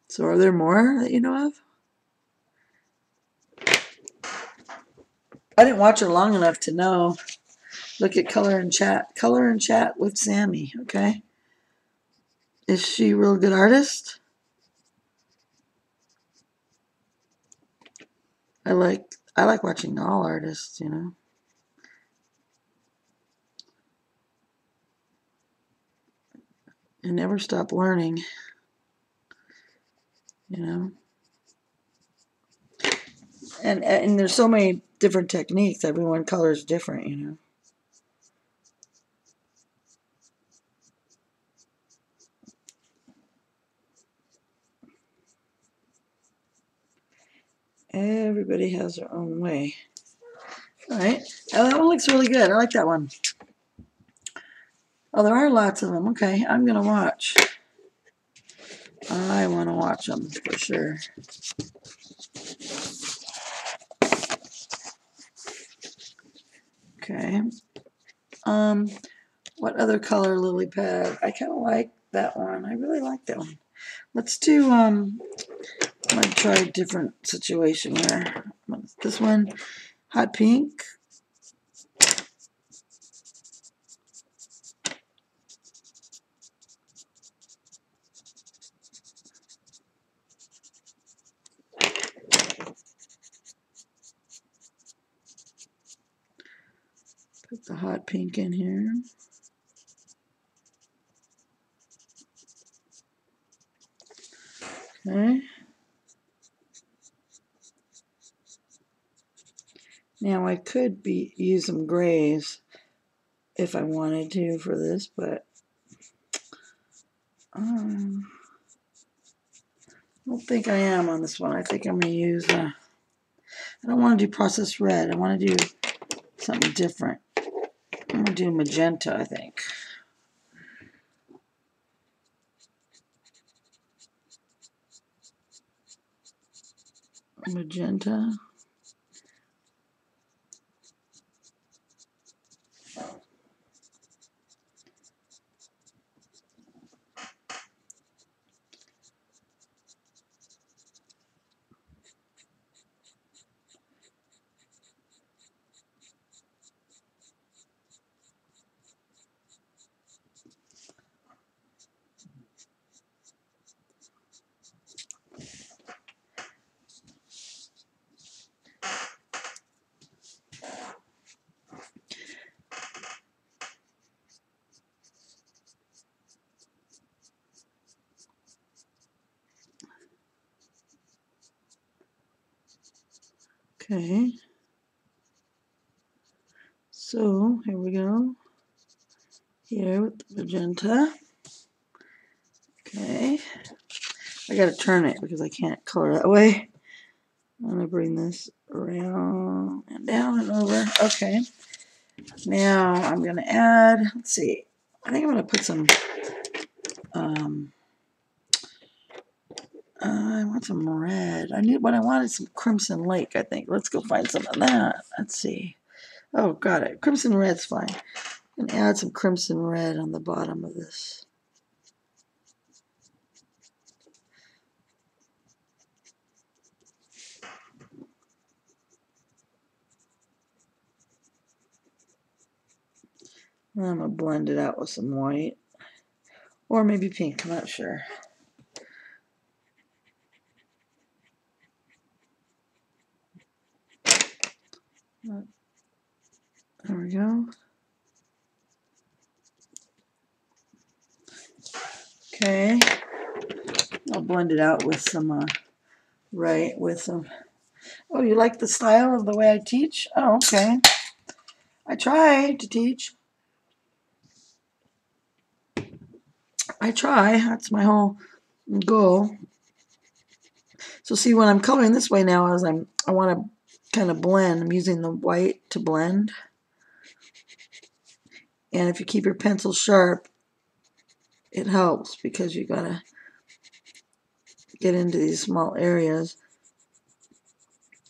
So are there more that you know of? I didn't watch her long enough to know. Look at Color and Chat. Color and Chat with Sammy, okay? Is she a real good artist? I like watching all artists, you know. And never stop learning, you know. And there's so many different techniques. Everyone colors different, you know. Everybody has their own way. All right. Oh, that one looks really good. I like that one. Oh, there are lots of them. Okay, I'm going to watch. I want to watch them for sure. Okay. What other color lily pad? I kind of like that one. I really like that one. Let's do, I'm going to try a different situation here. This one, hot pink. Put the hot pink in here. Okay. Now I could use some grays if I wanted to for this, but I don't think I am on this one. I think I'm going to use, I don't want to do processed red. I want to do something different. I'm going to do magenta, I think. Magenta. Okay. So here we go. Here with the magenta. Okay. I gotta turn it because I can't color that way. I'm gonna bring this around and down and over. Okay. Now I'm gonna add, let's see, I think I'm gonna put some, I want some red. I wanted some Crimson Lake, I think. Let's go find some of that. Let's see. Oh, got it. Crimson Red's fine. I'm gonna add some Crimson Red on the bottom of this. I'm gonna blend it out with some white. Or maybe pink, I'm not sure. There we go. Okay. I'll blend it out with some, with some. Oh, you like the style of the way I teach? Oh, okay. I try to teach. I try. That's my whole goal. So see, when I'm coloring this way now, I want to kind of blend. I'm using the white to blend. And if you keep your pencil sharp, it helps because you gotta get into these small areas.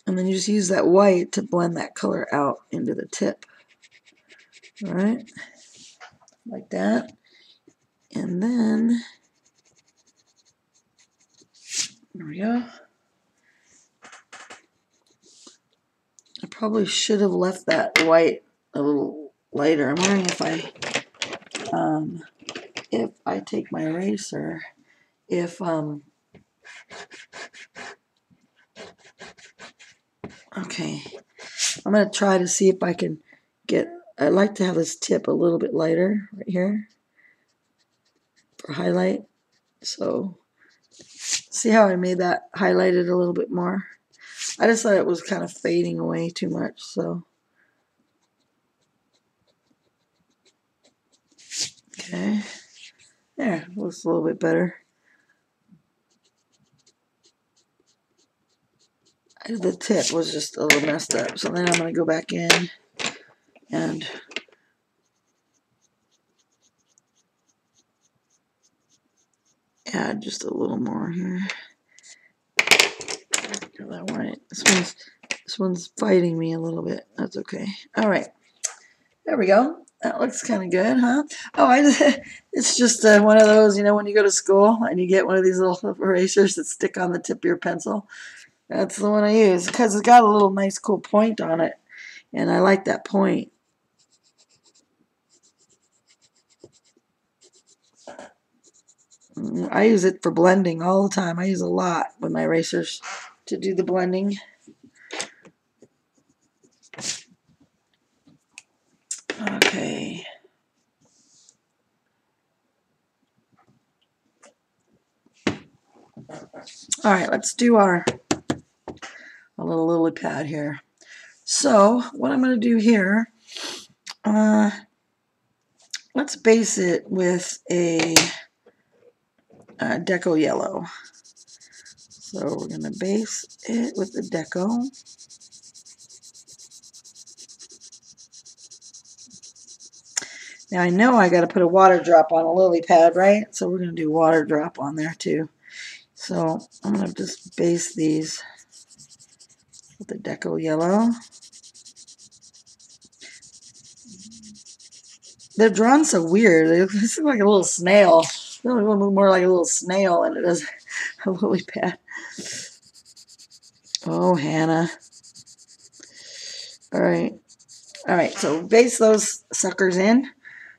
And then you just use that white to blend that color out into the tip. All right, like that. And then, there we go. I probably should have left that white a little lighter. I'm wondering if I take my eraser, okay, I'm going to try to see if I can I'd like to have this tip a little bit lighter right here for highlight. So, see how I made that highlighted a little bit more? I just thought it was kind of fading away too much, so. Okay, there, looks a little bit better. The tip was just a little messed up, so then I'm going to go back in and add just a little more here. That white. This one's fighting me a little bit. That's okay. All right, there we go. That looks kind of good, huh? Oh, it's just one of those, you know, when you go to school and you get one of these little erasers that stick on the tip of your pencil. That's the one I use because it's got a little nice cool point on it, and I like that point. I use it for blending all the time. I use a lot with my erasers to do the blending. Okay. All right, let's do our little lily pad here. So what I'm going to do here, let's base it with a deco yellow. So we're going to base it with the deco. Now I know I got to put a water drop on a lily pad, right? So we're going to do water drop on there too. So I'm going to just base these with the deco yellow. They're drawn so weird. They look like a little snail. They look more like a little snail than it does a lily pad. Oh, Hannah. All right. All right, so base those suckers in.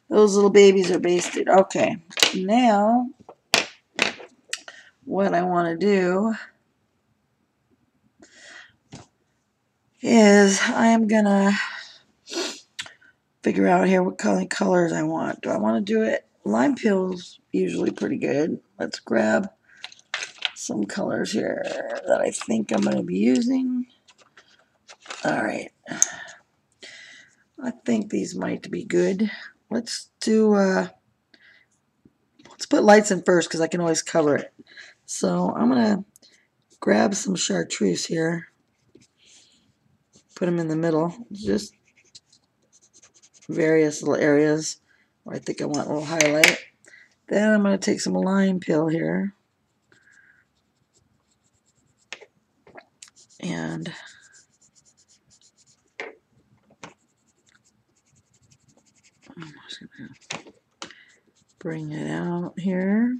Those little babies are basted. Okay. Now, what I want to do is I am going to figure out here what colors I want. Do I want to do it? Lime peel's usually pretty good. Let's grab some colors here that I think I'm going to be using. All right. I think these might be good. Let's do, let's put lights in first because I can always cover it. So I'm going to grab some chartreuse here. Put them in the middle. Just various little areas where I think I want a little highlight. Then I'm going to take some lime peel here. And I'm just going to bring it out here.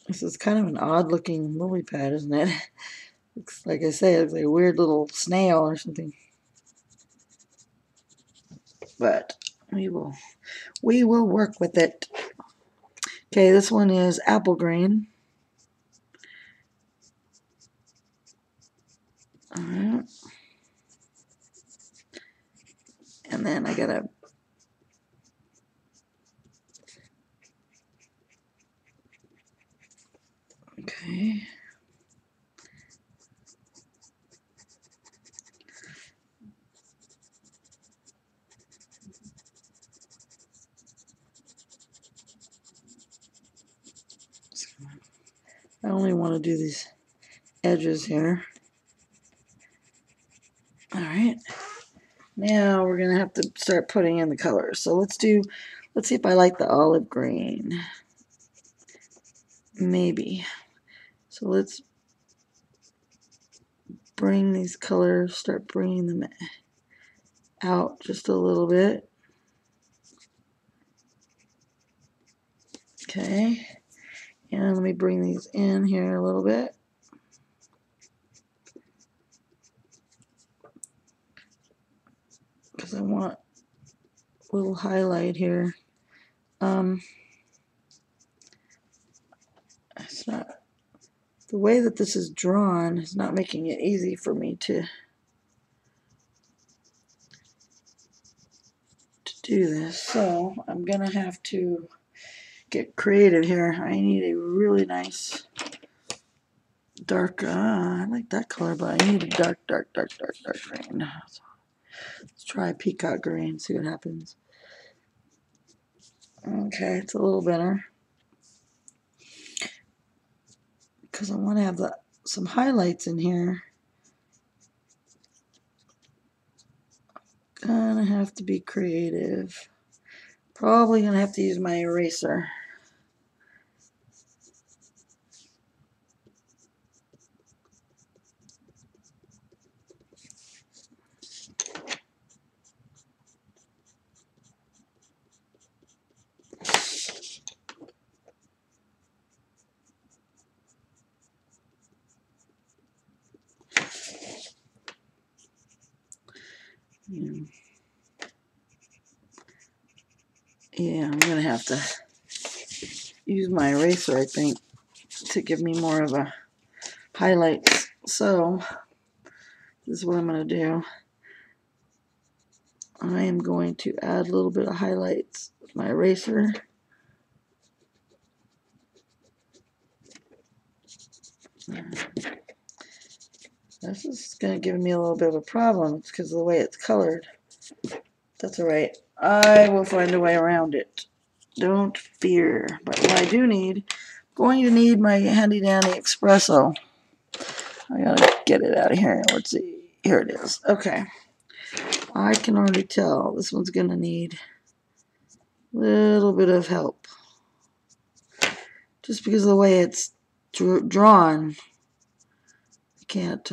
This is kind of an odd looking lily pad, isn't it? Looks like I say, it looks like a weird little snail or something. But we will work with it. Okay, this one is apple green. All right. And then I gotta okay. I only want to do these edges here. All right. Now we're gonna have to start putting in the colors. So let's see if I like the olive green. Maybe. So let's bring these colors, start bringing them out just a little bit. Okay. And let me bring these in here a little bit. Because I want a little highlight here. It's not, the way that this is drawn is not making it easy for me to do this. So I'm gonna have to get creative here. I need a really nice dark, I like that color, but I need a dark green. So let's try peacock green, see what happens. Okay, it's a little better. Because I want to have some highlights in here. Gonna have to be creative. Probably gonna have to use my eraser. Yeah, I'm gonna have to use my eraser, I think, to give me more of a highlight. So this is what I'm going to do. I am going to add a little bit of highlights with my eraser. This is going to give me a little bit of a problem. It's because of the way it's colored. That's alright. I will find a way around it. Don't fear. But what I do need, going to need my handy dandy espresso. I gotta get it out of here. Let's see. Here it is. Okay. I can already tell this one's gonna need a little bit of help. Just because of the way it's drawn. I can't,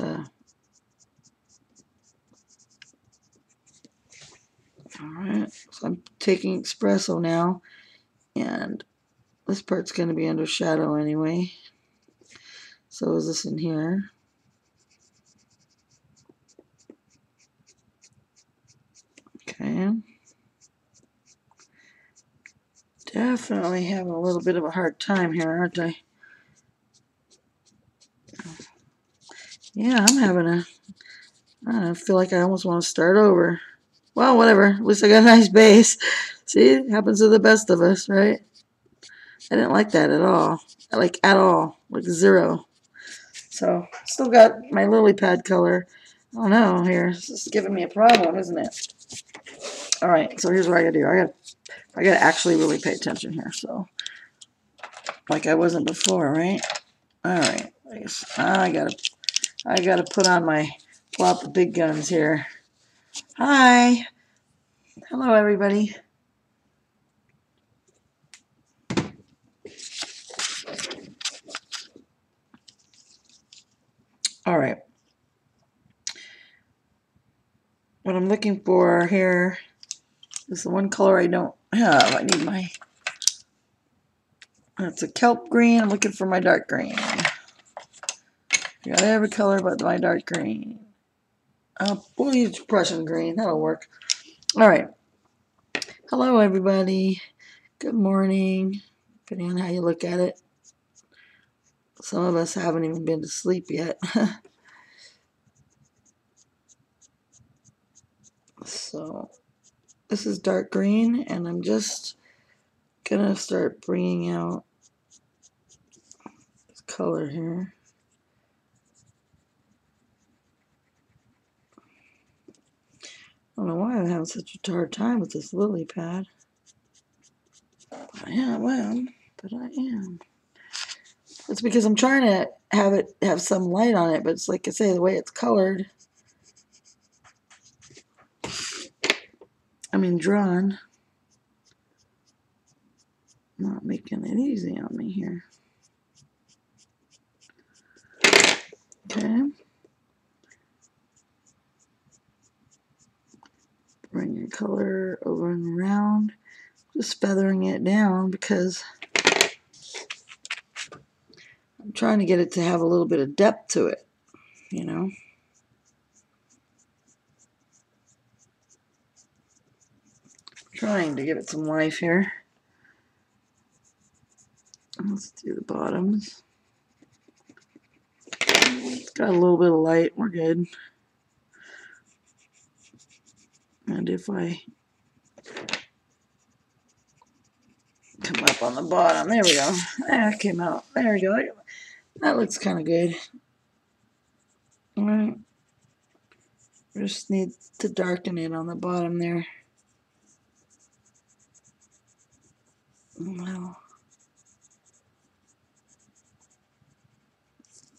alright. So I'm taking espresso now. And this part's going to be under shadow anyway. So is this in here. Okay. Definitely having a little bit of a hard time here, aren't I? Yeah, I'm having a... I feel like I almost want to start over. Well, whatever. At least I got a nice base. See, it happens to the best of us, right? I didn't like that at all. Like, at all. Like, zero. So, still got my lily pad color. I don't know here. This is giving me a problem, isn't it? Alright, so here's what I gotta do. I gotta actually really pay attention here. So, like I wasn't before, right? Alright. I gotta put on my plop the big guns here. Hi. Hello, everybody. All right. What I'm looking for here is the one color I don't have. I need my... That's a kelp green. I'm looking for my dark green. I got every color but my dark green. We'll use Prussian green. That'll work. All right. Hello, everybody. Good morning. Depending on how you look at it. Some of us haven't even been to sleep yet. So this is dark green, and I'm just gonna start bringing out this color here. I don't know why I'm having such a hard time with this lily pad. Yeah, well, but I am. It's because I'm trying to have some light on it, but it's like I say, the way it's colored. I mean, drawn. Not making it easy on me here. Okay. Bring your color over and around. Just feathering it down because I'm trying to get it to have a little bit of depth to it, you know. Trying to give it some life here. Let's do the bottoms. It's got a little bit of light. We're good. And if I come up on the bottom, there we go. That came out. There we go. That looks kind of good. All right. Just need to darken it on the bottom there. Well,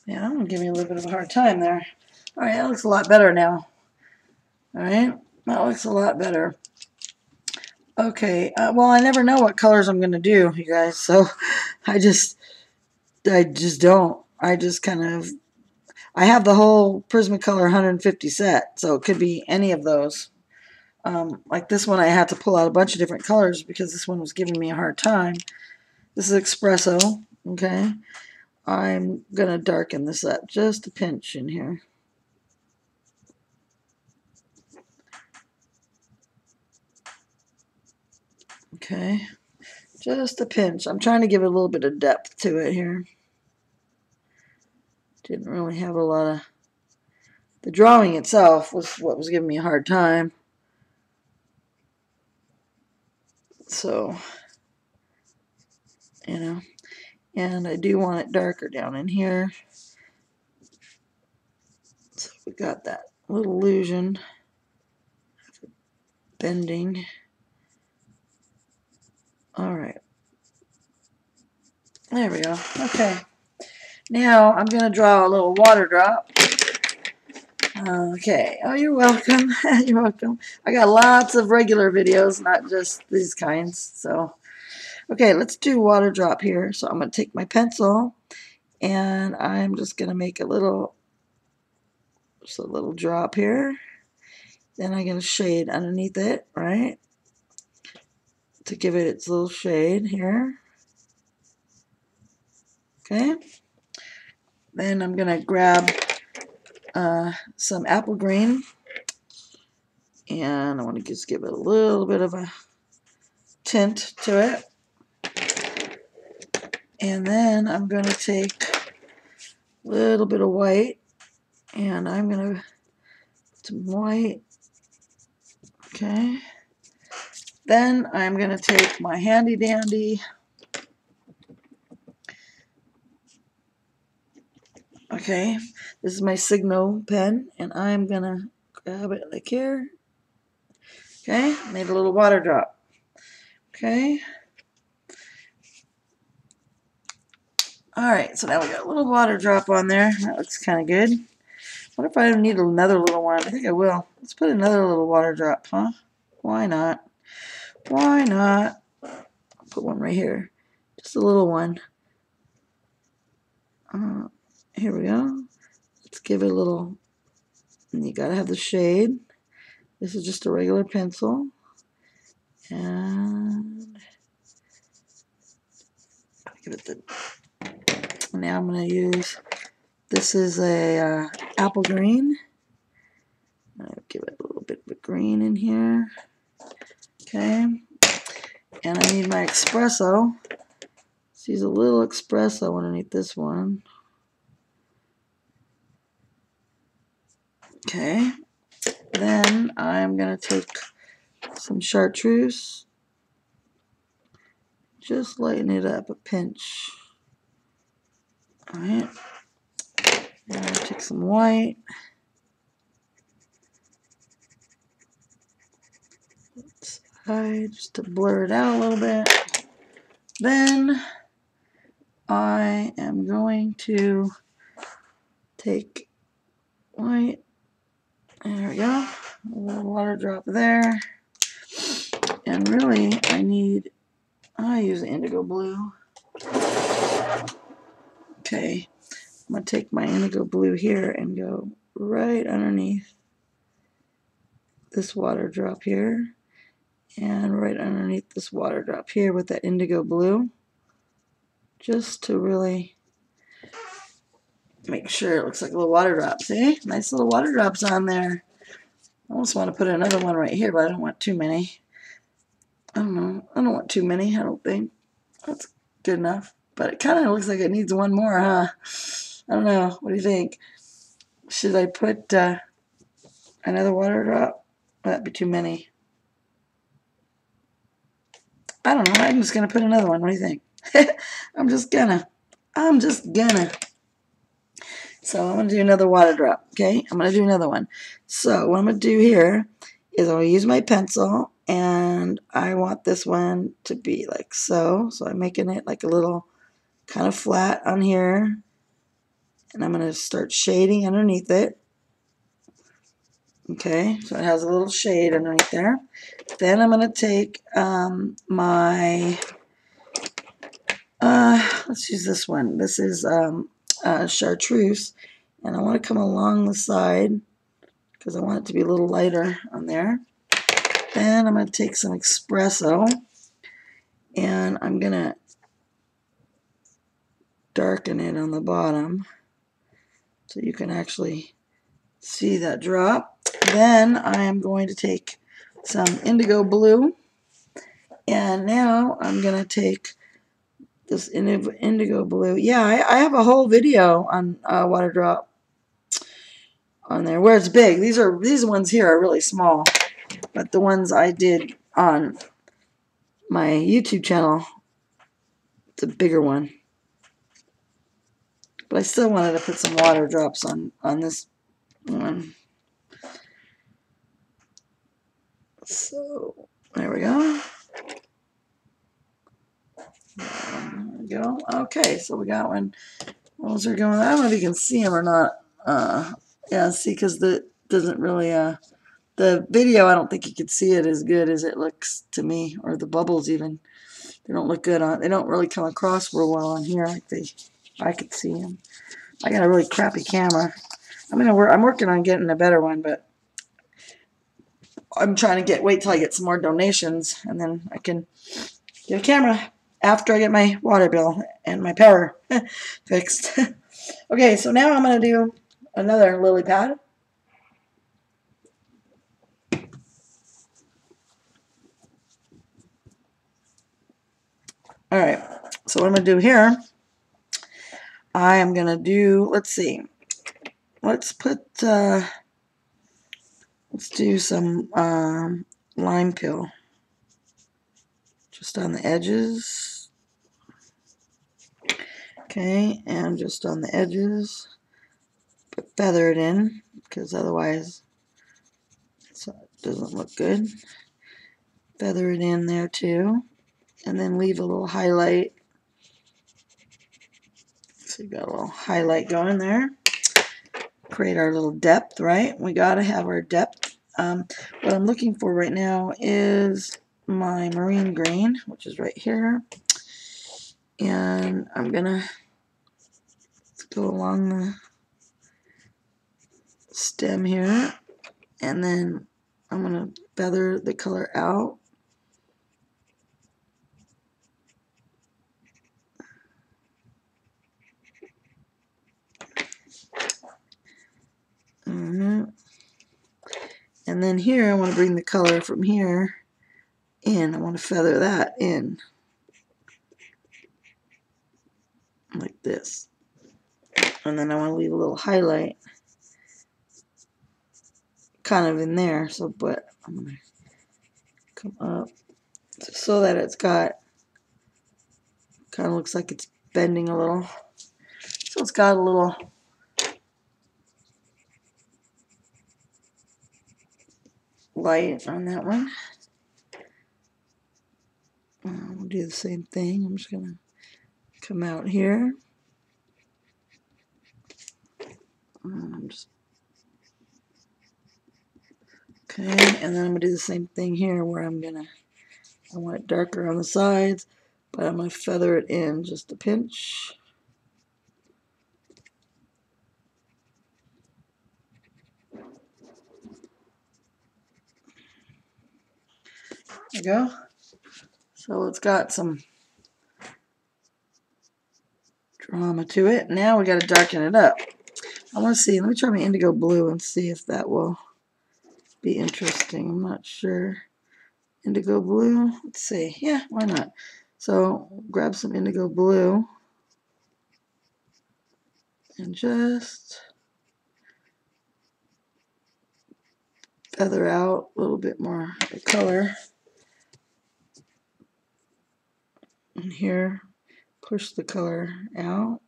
yeah, I'm gonna give me a little bit of a hard time there. All right, that looks a lot better now. All right, that looks a lot better. Okay, well, I never know what colors I'm gonna do, you guys. So I just don't. I just kind of, I have the whole Prismacolor 150 set, so it could be any of those. Like this one, I had to pull out a bunch of different colors because this one was giving me a hard time. This is Espresso, okay? I'm going to darken this up just a pinch in here. Okay, just a pinch. I'm trying to give it a little bit of depth to it here. Didn't really have a lot of... The drawing itself was what was giving me a hard time. So, you know, and I do want it darker down in here. we got that little illusion of bending. All right. There we go. Okay. Now I'm going to draw a little water drop. Okay. Oh, you're welcome. You're welcome. I got lots of regular videos, not just these kinds. So, okay, let's do water drop here. So I'm going to take my pencil and I'm just going to make a little drop here. Then I'm going to shade underneath it, right? To give it its little shade here. Okay. Then I'm going to grab some apple green. And I want to just give it a little bit of a tint to it. And then I'm going to take a little bit of white. And I'm going to put some white. Okay. Then I'm going to take my handy dandy. Okay. This is my Signo pen. And I'm going to grab it like here. Okay. Made a little water drop. Okay. Alright, so now we got a little water drop on there. That looks kind of good. What if I need another little one? I think I will. Let's put another little water drop, huh? Why not? Why not? I'll put one right here. Just a little one. Here we go. Let's give it a little... And you gotta have the shade. This is just a regular pencil. And... give it the... Now I'm going to use... This is a apple green. I'll give it a little bit of a green in here. Okay. And I need my espresso. Let's use a little espresso underneath this one. Okay. Then I'm going to take some chartreuse. Just lighten it up a pinch. Alright. And I'll take some white. Just to blur it out a little bit. Then I am going to take white. There we go. A little water drop there. And really, I use indigo blue. Okay. I'm going to take my indigo blue here and go right underneath this water drop here. And right underneath this water drop here with that indigo blue. Just to really make sure it looks like a little water drop. See? Nice little water drops on there. I almost want to put another one right here, but I don't want too many. I don't know. I don't want too many, I don't think. That's good enough. But it kind of looks like it needs one more, huh? I don't know. What do you think? Should I put another water drop? That'd be too many. I don't know. I'm just going to put another one. What do you think? I'm just gonna. So I'm going to do another water drop, okay? I'm going to do another one. So what I'm going to do here is I'll use my pencil, and I want this one to be like so. So I'm making it like a little kind of flat on here. And I'm going to start shading underneath it. Okay, so it has a little shade underneath there. Then I'm going to take my, let's use this one. This is chartreuse. And I want to come along the side because I want it to be a little lighter on there. Then I'm going to take some espresso. And I'm going to darken it on the bottom so you can actually see that drop. Then I am going to take some indigo blue, and now I'm going to take this indigo blue. Yeah, I have a whole video on water drop on there where it's big. These ones here are really small, but the ones I did on my YouTube channel, it's a bigger one. But I still wanted to put some water drops on this So there we go. There we go. Okay, so we got one. Those are going. I don't know if you can see them or not. Yeah, see, because the doesn't really. The video, I don't think you could see it as good as it looks to me, or the bubbles even. They don't look good on. They don't really come across real well on here. Like I could see them. I got a really crappy camera. I'm working on getting a better one, but I'm trying to wait till I get some more donations, and then I can get a camera after I get my water bill and my power fixed. Okay, so now I'm going to do another lily pad. All right, so what I'm going to do here, I am going to do, let's see, let's do some lime peel just on the edges. Okay, and just on the edges, feather it in, because otherwise it doesn't look good. Feather it in there too, and then leave a little highlight. So you got a little highlight going there. Create our little depth, right? We got to have our depth. What I'm looking for right now is my marine green, which is right here. And I'm going to go along the stem here. And then I'm going to feather the color out. And then here, I want to bring the color from here in. I want to feather that in. Like this. And then I want to leave a little highlight kind of in there. So, but I'm going to come up so that it's got, kind of looks like it's bending a little. So it's got a little light on that one. We'll do the same thing. I'm just going to come out here. Okay, and then I'm going to do the same thing here where I want it darker on the sides, but I'm going to feather it in just a pinch. There we go. So it's got some drama to it. Now we got to darken it up. I want to see, let me try my indigo blue and see if that will be interesting. I'm not sure. Indigo blue, let's see. Yeah, why not? So grab some indigo blue and just feather out a little bit more of the color. And here, push the color out.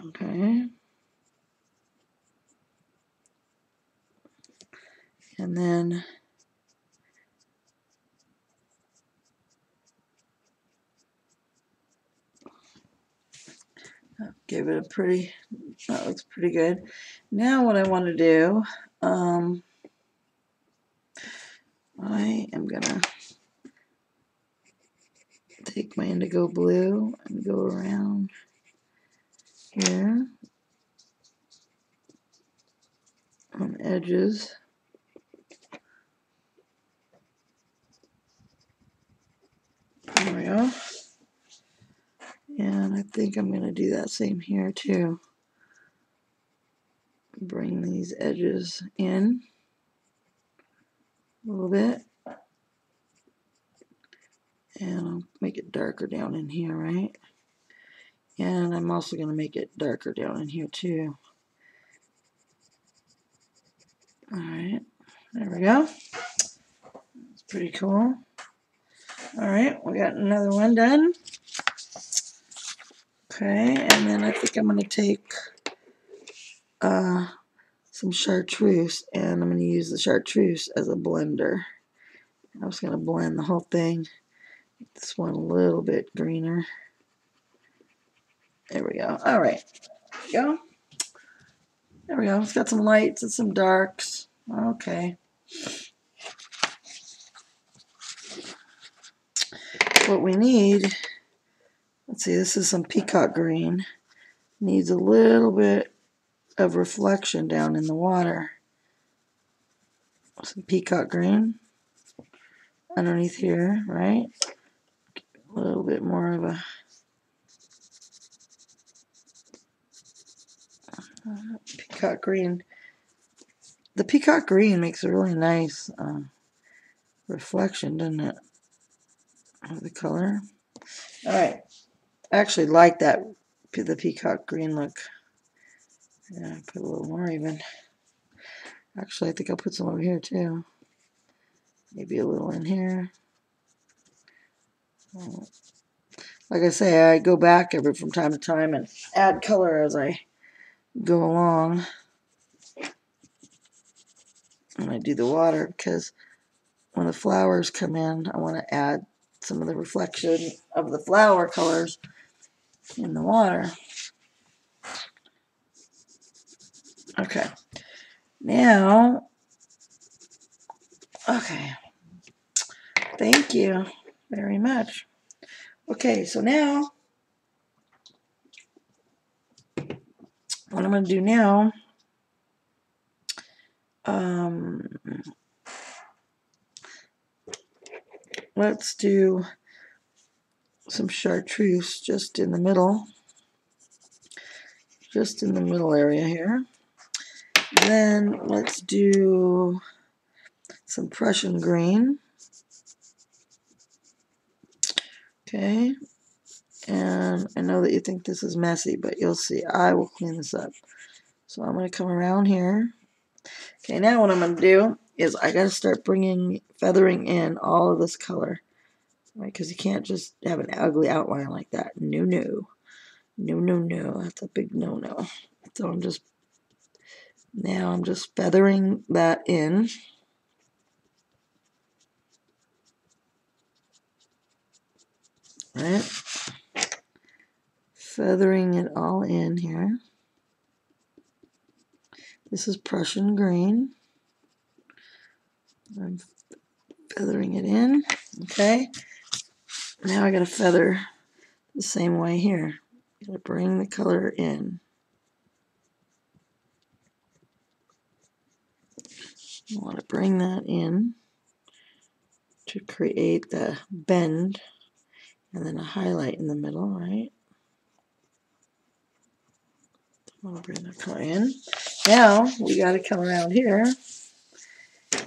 Okay. And then give it a pretty, that looks pretty good. Now what I want to do, I am going to take my indigo blue and go around here on the edges. There we go. And I think I'm going to do that same here too. Bring these edges in a little bit. And I'll make it darker down in here, right? And I'm also going to make it darker down in here too. Alright, there we go. It's pretty cool. Alright, we got another one done. Okay, and then I think I'm going to take some chartreuse, and I'm going to use the chartreuse as a blender. I'm just going to blend the whole thing. Make this one a little bit greener. There we go. All right. There we go. There we go. It's got some lights and some darks. Okay. What we need, let's see, this is some peacock green. Needs a little bit of reflection down in the water. Some peacock green underneath here, right? A little bit more of a peacock green. The peacock green makes a really nice reflection, doesn't it, of the color? All right. I actually like that, the peacock green look. Yeah, put a little more even. Actually, I think I'll put some over here too. Maybe a little in here. Like I say, I go back from time to time and add color as I go along when I do the water, because when the flowers come in, I want to add some of the reflection of the flower colors in the water. Okay. Now, okay. Thank you very much. Okay, so now, what I'm going to do now, let's do some chartreuse just in the middle area here. Then let's do some Prussian green. Okay, and I know that you think this is messy, but you'll see. I will clean this up. So I'm going to come around here. Okay, now what I'm going to do is I got to start feathering in all of this color. Right, because you can't just have an ugly outline like that. No, no. No, no, no. That's a big no-no. So I'm just feathering that in. Right? Feathering it all in here. This is Prussian green. I'm feathering it in. Okay. Now I got to feather the same way here. Got to bring the color in. I want to bring that in to create the bend and then a highlight in the middle, right? I want to bring the color in. Now we got to come around here,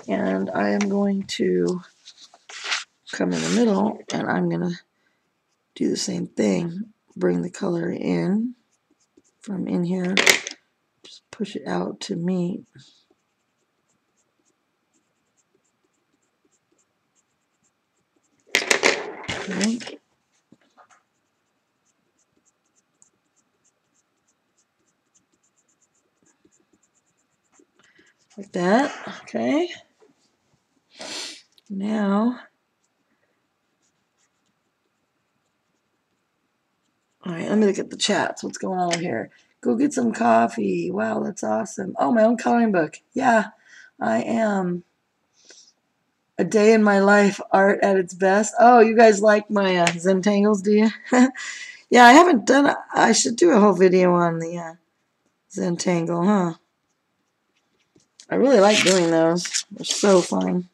and I am going to come in the middle, and I'm going to do the same thing. Bring the color in from in here. Just push it out to meet. Okay. Like that. Okay. Now, all right, let me look at the chats. What's going on here? Go get some coffee. Wow, that's awesome. Oh, my own coloring book. Yeah, I am. A day in my life, art at its best. Oh, you guys like my Zentangles, do you? Yeah, I haven't done it. I should do a whole video on the Zentangle, huh? I really like doing those. They're so fun.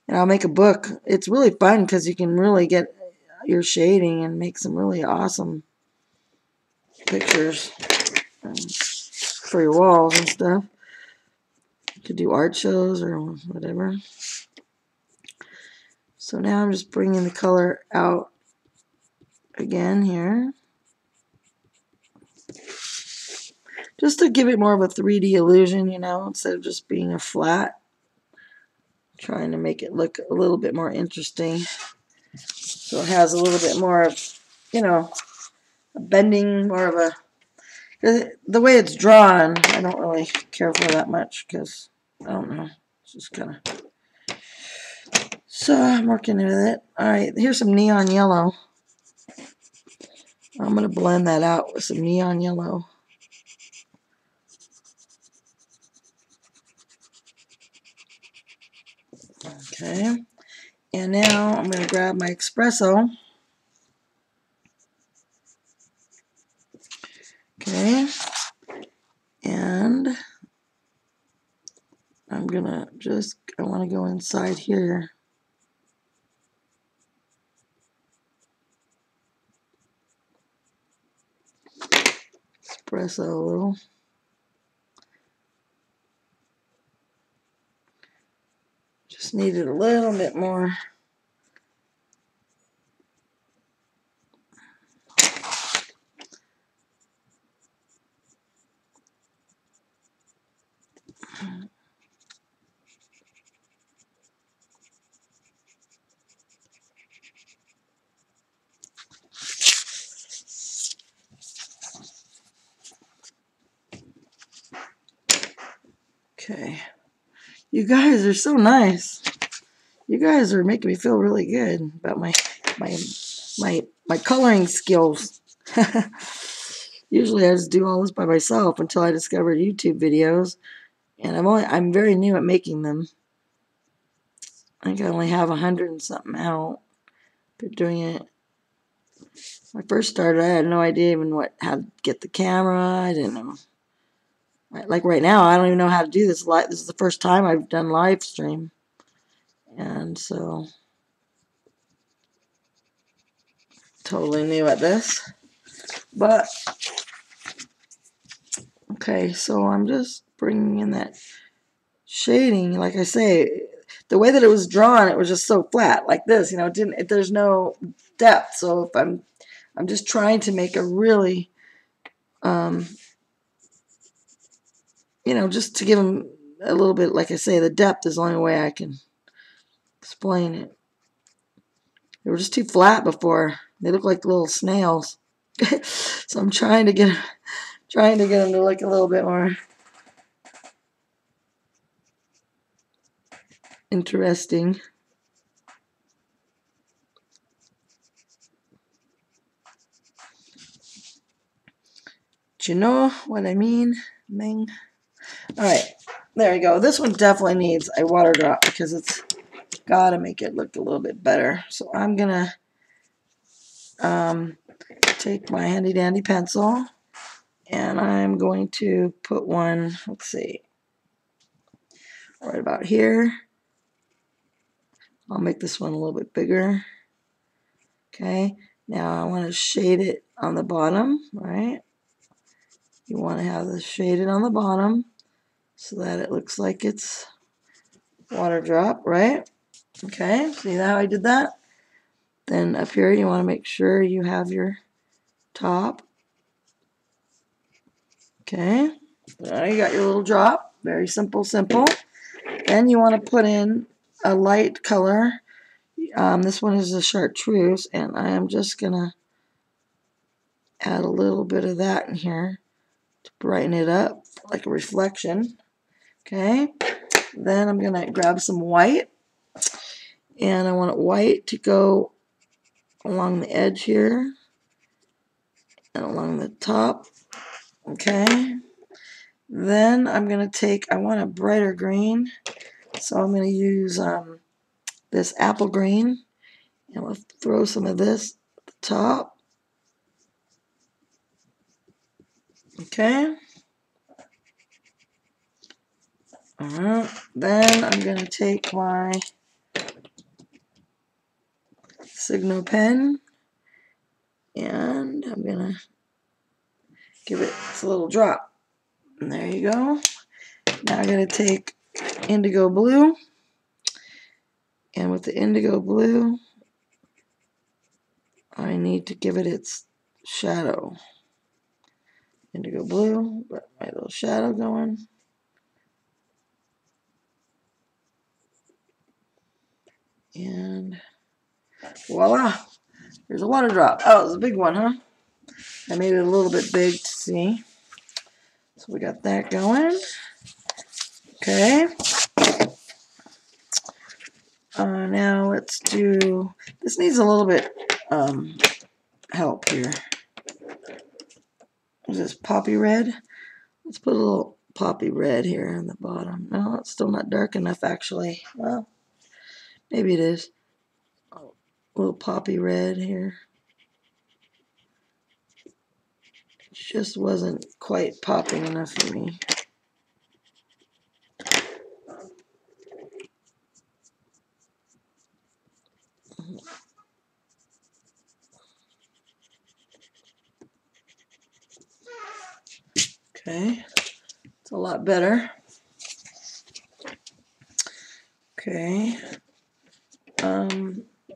And I'll make a book. It's really fun because you can really get your shading and make some really awesome pictures for your walls and stuff. You could do art shows or whatever. So now I'm just bringing the color out again here. Just to give it more of a 3D illusion, you know, instead of just being a flat. Trying to make it look a little bit more interesting. So it has a little bit more of, you know, a bending, more of a The way it's drawn, I don't really care for that much because, I don't know, it's just kind of... So, I'm working with it. Alright, here's some neon yellow. I'm going to blend that out with some neon yellow. Okay, and now I'm going to grab my espresso. Okay, and I'm going to just, I want to go inside here. Espresso a little. Just needed a little bit more. Okay. You guys are so nice. You guys are making me feel really good about my coloring skills. Usually I just do all this by myself until I discovered YouTube videos, and I'm very new at making them. I think I only have 100 and something out. But doing it, when I first started, I had no idea even how to get the camera. I didn't know. Like right now, I don't even know how to do this live. This is the first time I've done live stream, and so totally new at this. But okay, so I'm just bringing in that shading. Like I say, the way that it was drawn, it was just so flat, like this. You know, there's no depth. So if I'm just trying to make a really, you know, just to give them a little bit. Like I say, the depth is the only way I can explain it. They were just too flat before. They look like little snails. So I'm trying to get them to look a little bit more interesting. Do you know what I mean, Ming? Alright, there you go. This one definitely needs a water drop because it's got to make it look a little bit better. So I'm going to take my handy dandy pencil and I'm going to put one, let's see, right about here. I'll make this one a little bit bigger. Okay, now I want to shade it on the bottom, right? You want to have this shaded on the bottom so that it looks like it's water drop, right? Okay, see how I did that? Then up here you want to make sure you have your top. Okay, now you got your little drop. Very simple, simple. Then you want to put in a light color. This one is a chartreuse, and I am just going to add a little bit of that in here to brighten it up, like a reflection. Okay, then I'm going to grab some white, and I want white to go along the edge here and along the top. Okay, then I'm going to take, I want a brighter green, so I'm going to use this apple green, and we'll throw some of this at the top. Okay. Then I'm going to take my Signo pen, and I'm going to give it a little drop. And there you go. Now I'm going to take indigo blue, and with the indigo blue, I need to give it its shadow. Indigo blue, got my little shadow going. And voila, there's a water drop. Oh, it was a big one, huh? I made it a little bit big to see. So we got that going. Okay. Now let's do, this needs a little bit help here. Is this poppy red? Let's put a little poppy red here on the bottom. No, it's still not dark enough actually. Well, maybe it is. A little poppy red here. It just wasn't quite popping enough for me. Okay, it's a lot better. Okay.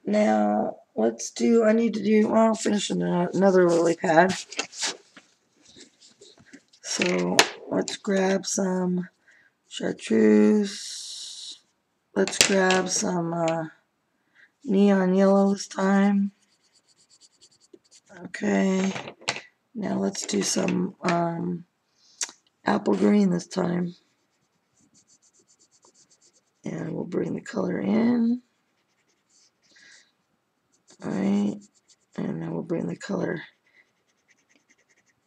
Now let's do, I need to do, well, I'll finish another lily pad. So let's grab some chartreuse. Let's grab some neon yellow this time. Okay. Now let's do some apple green this time. And we'll bring the color in. Alright. And then we'll bring the color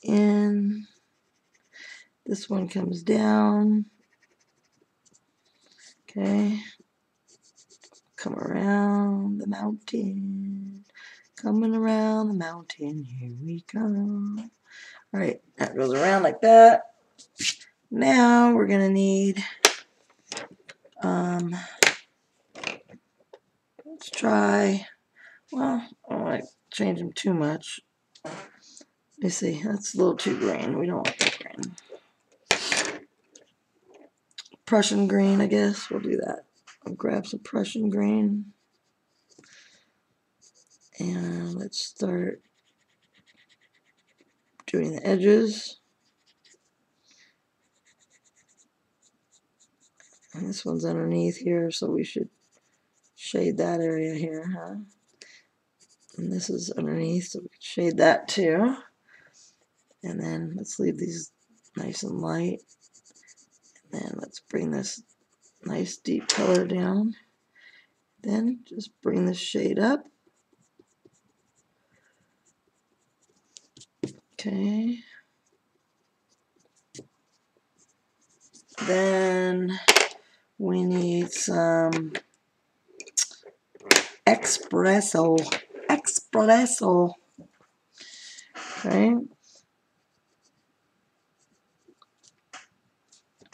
in. This one comes down. Okay. Come around the mountain. Coming around the mountain. Here we come. Alright, that goes around like that. Now we're going to need, let's try, well, I don't like change them too much. Let me see, that's a little too green. We don't want that green. Prussian green, I guess. We'll do that. I'll grab some Prussian green. And let's start doing the edges. And this one's underneath here, so we should shade that area here, huh? And this is underneath, so we can shade that too. And then let's leave these nice and light. And then let's bring this nice deep color down. Then just bring this shade up. Okay. Then we need some espresso. Espresso. Okay.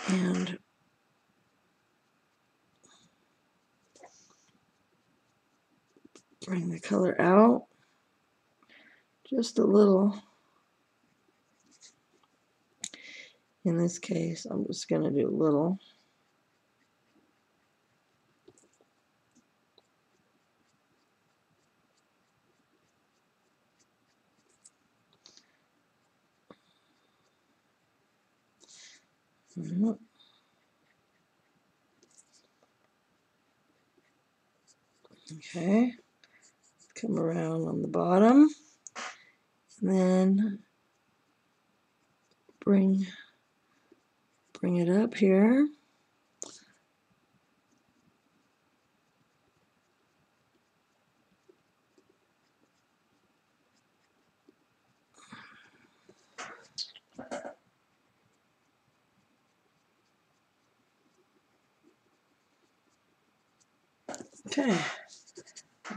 And bring the color out just a little. In this case, I'm just going to do a little. Okay, come around on the bottom, and then bring it up here. Okay,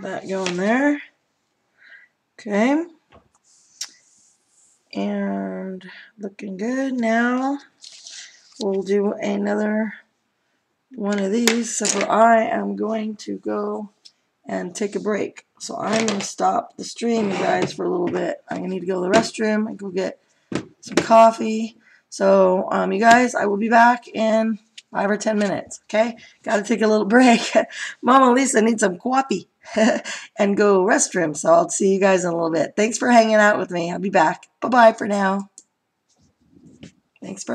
that going there. Okay, and looking good. Now we'll do another one of these. So I am going to go and take a break. So I'm going to stop the stream, you guys, for a little bit. I need to go to the restroom and go get some coffee. So, you guys, I will be back in 5 or 10 minutes, okay? Got to take a little break. Mama Lisa needs some coffee and go restroom. So I'll see you guys in a little bit. Thanks for hanging out with me. I'll be back. Bye-bye for now. Thanks for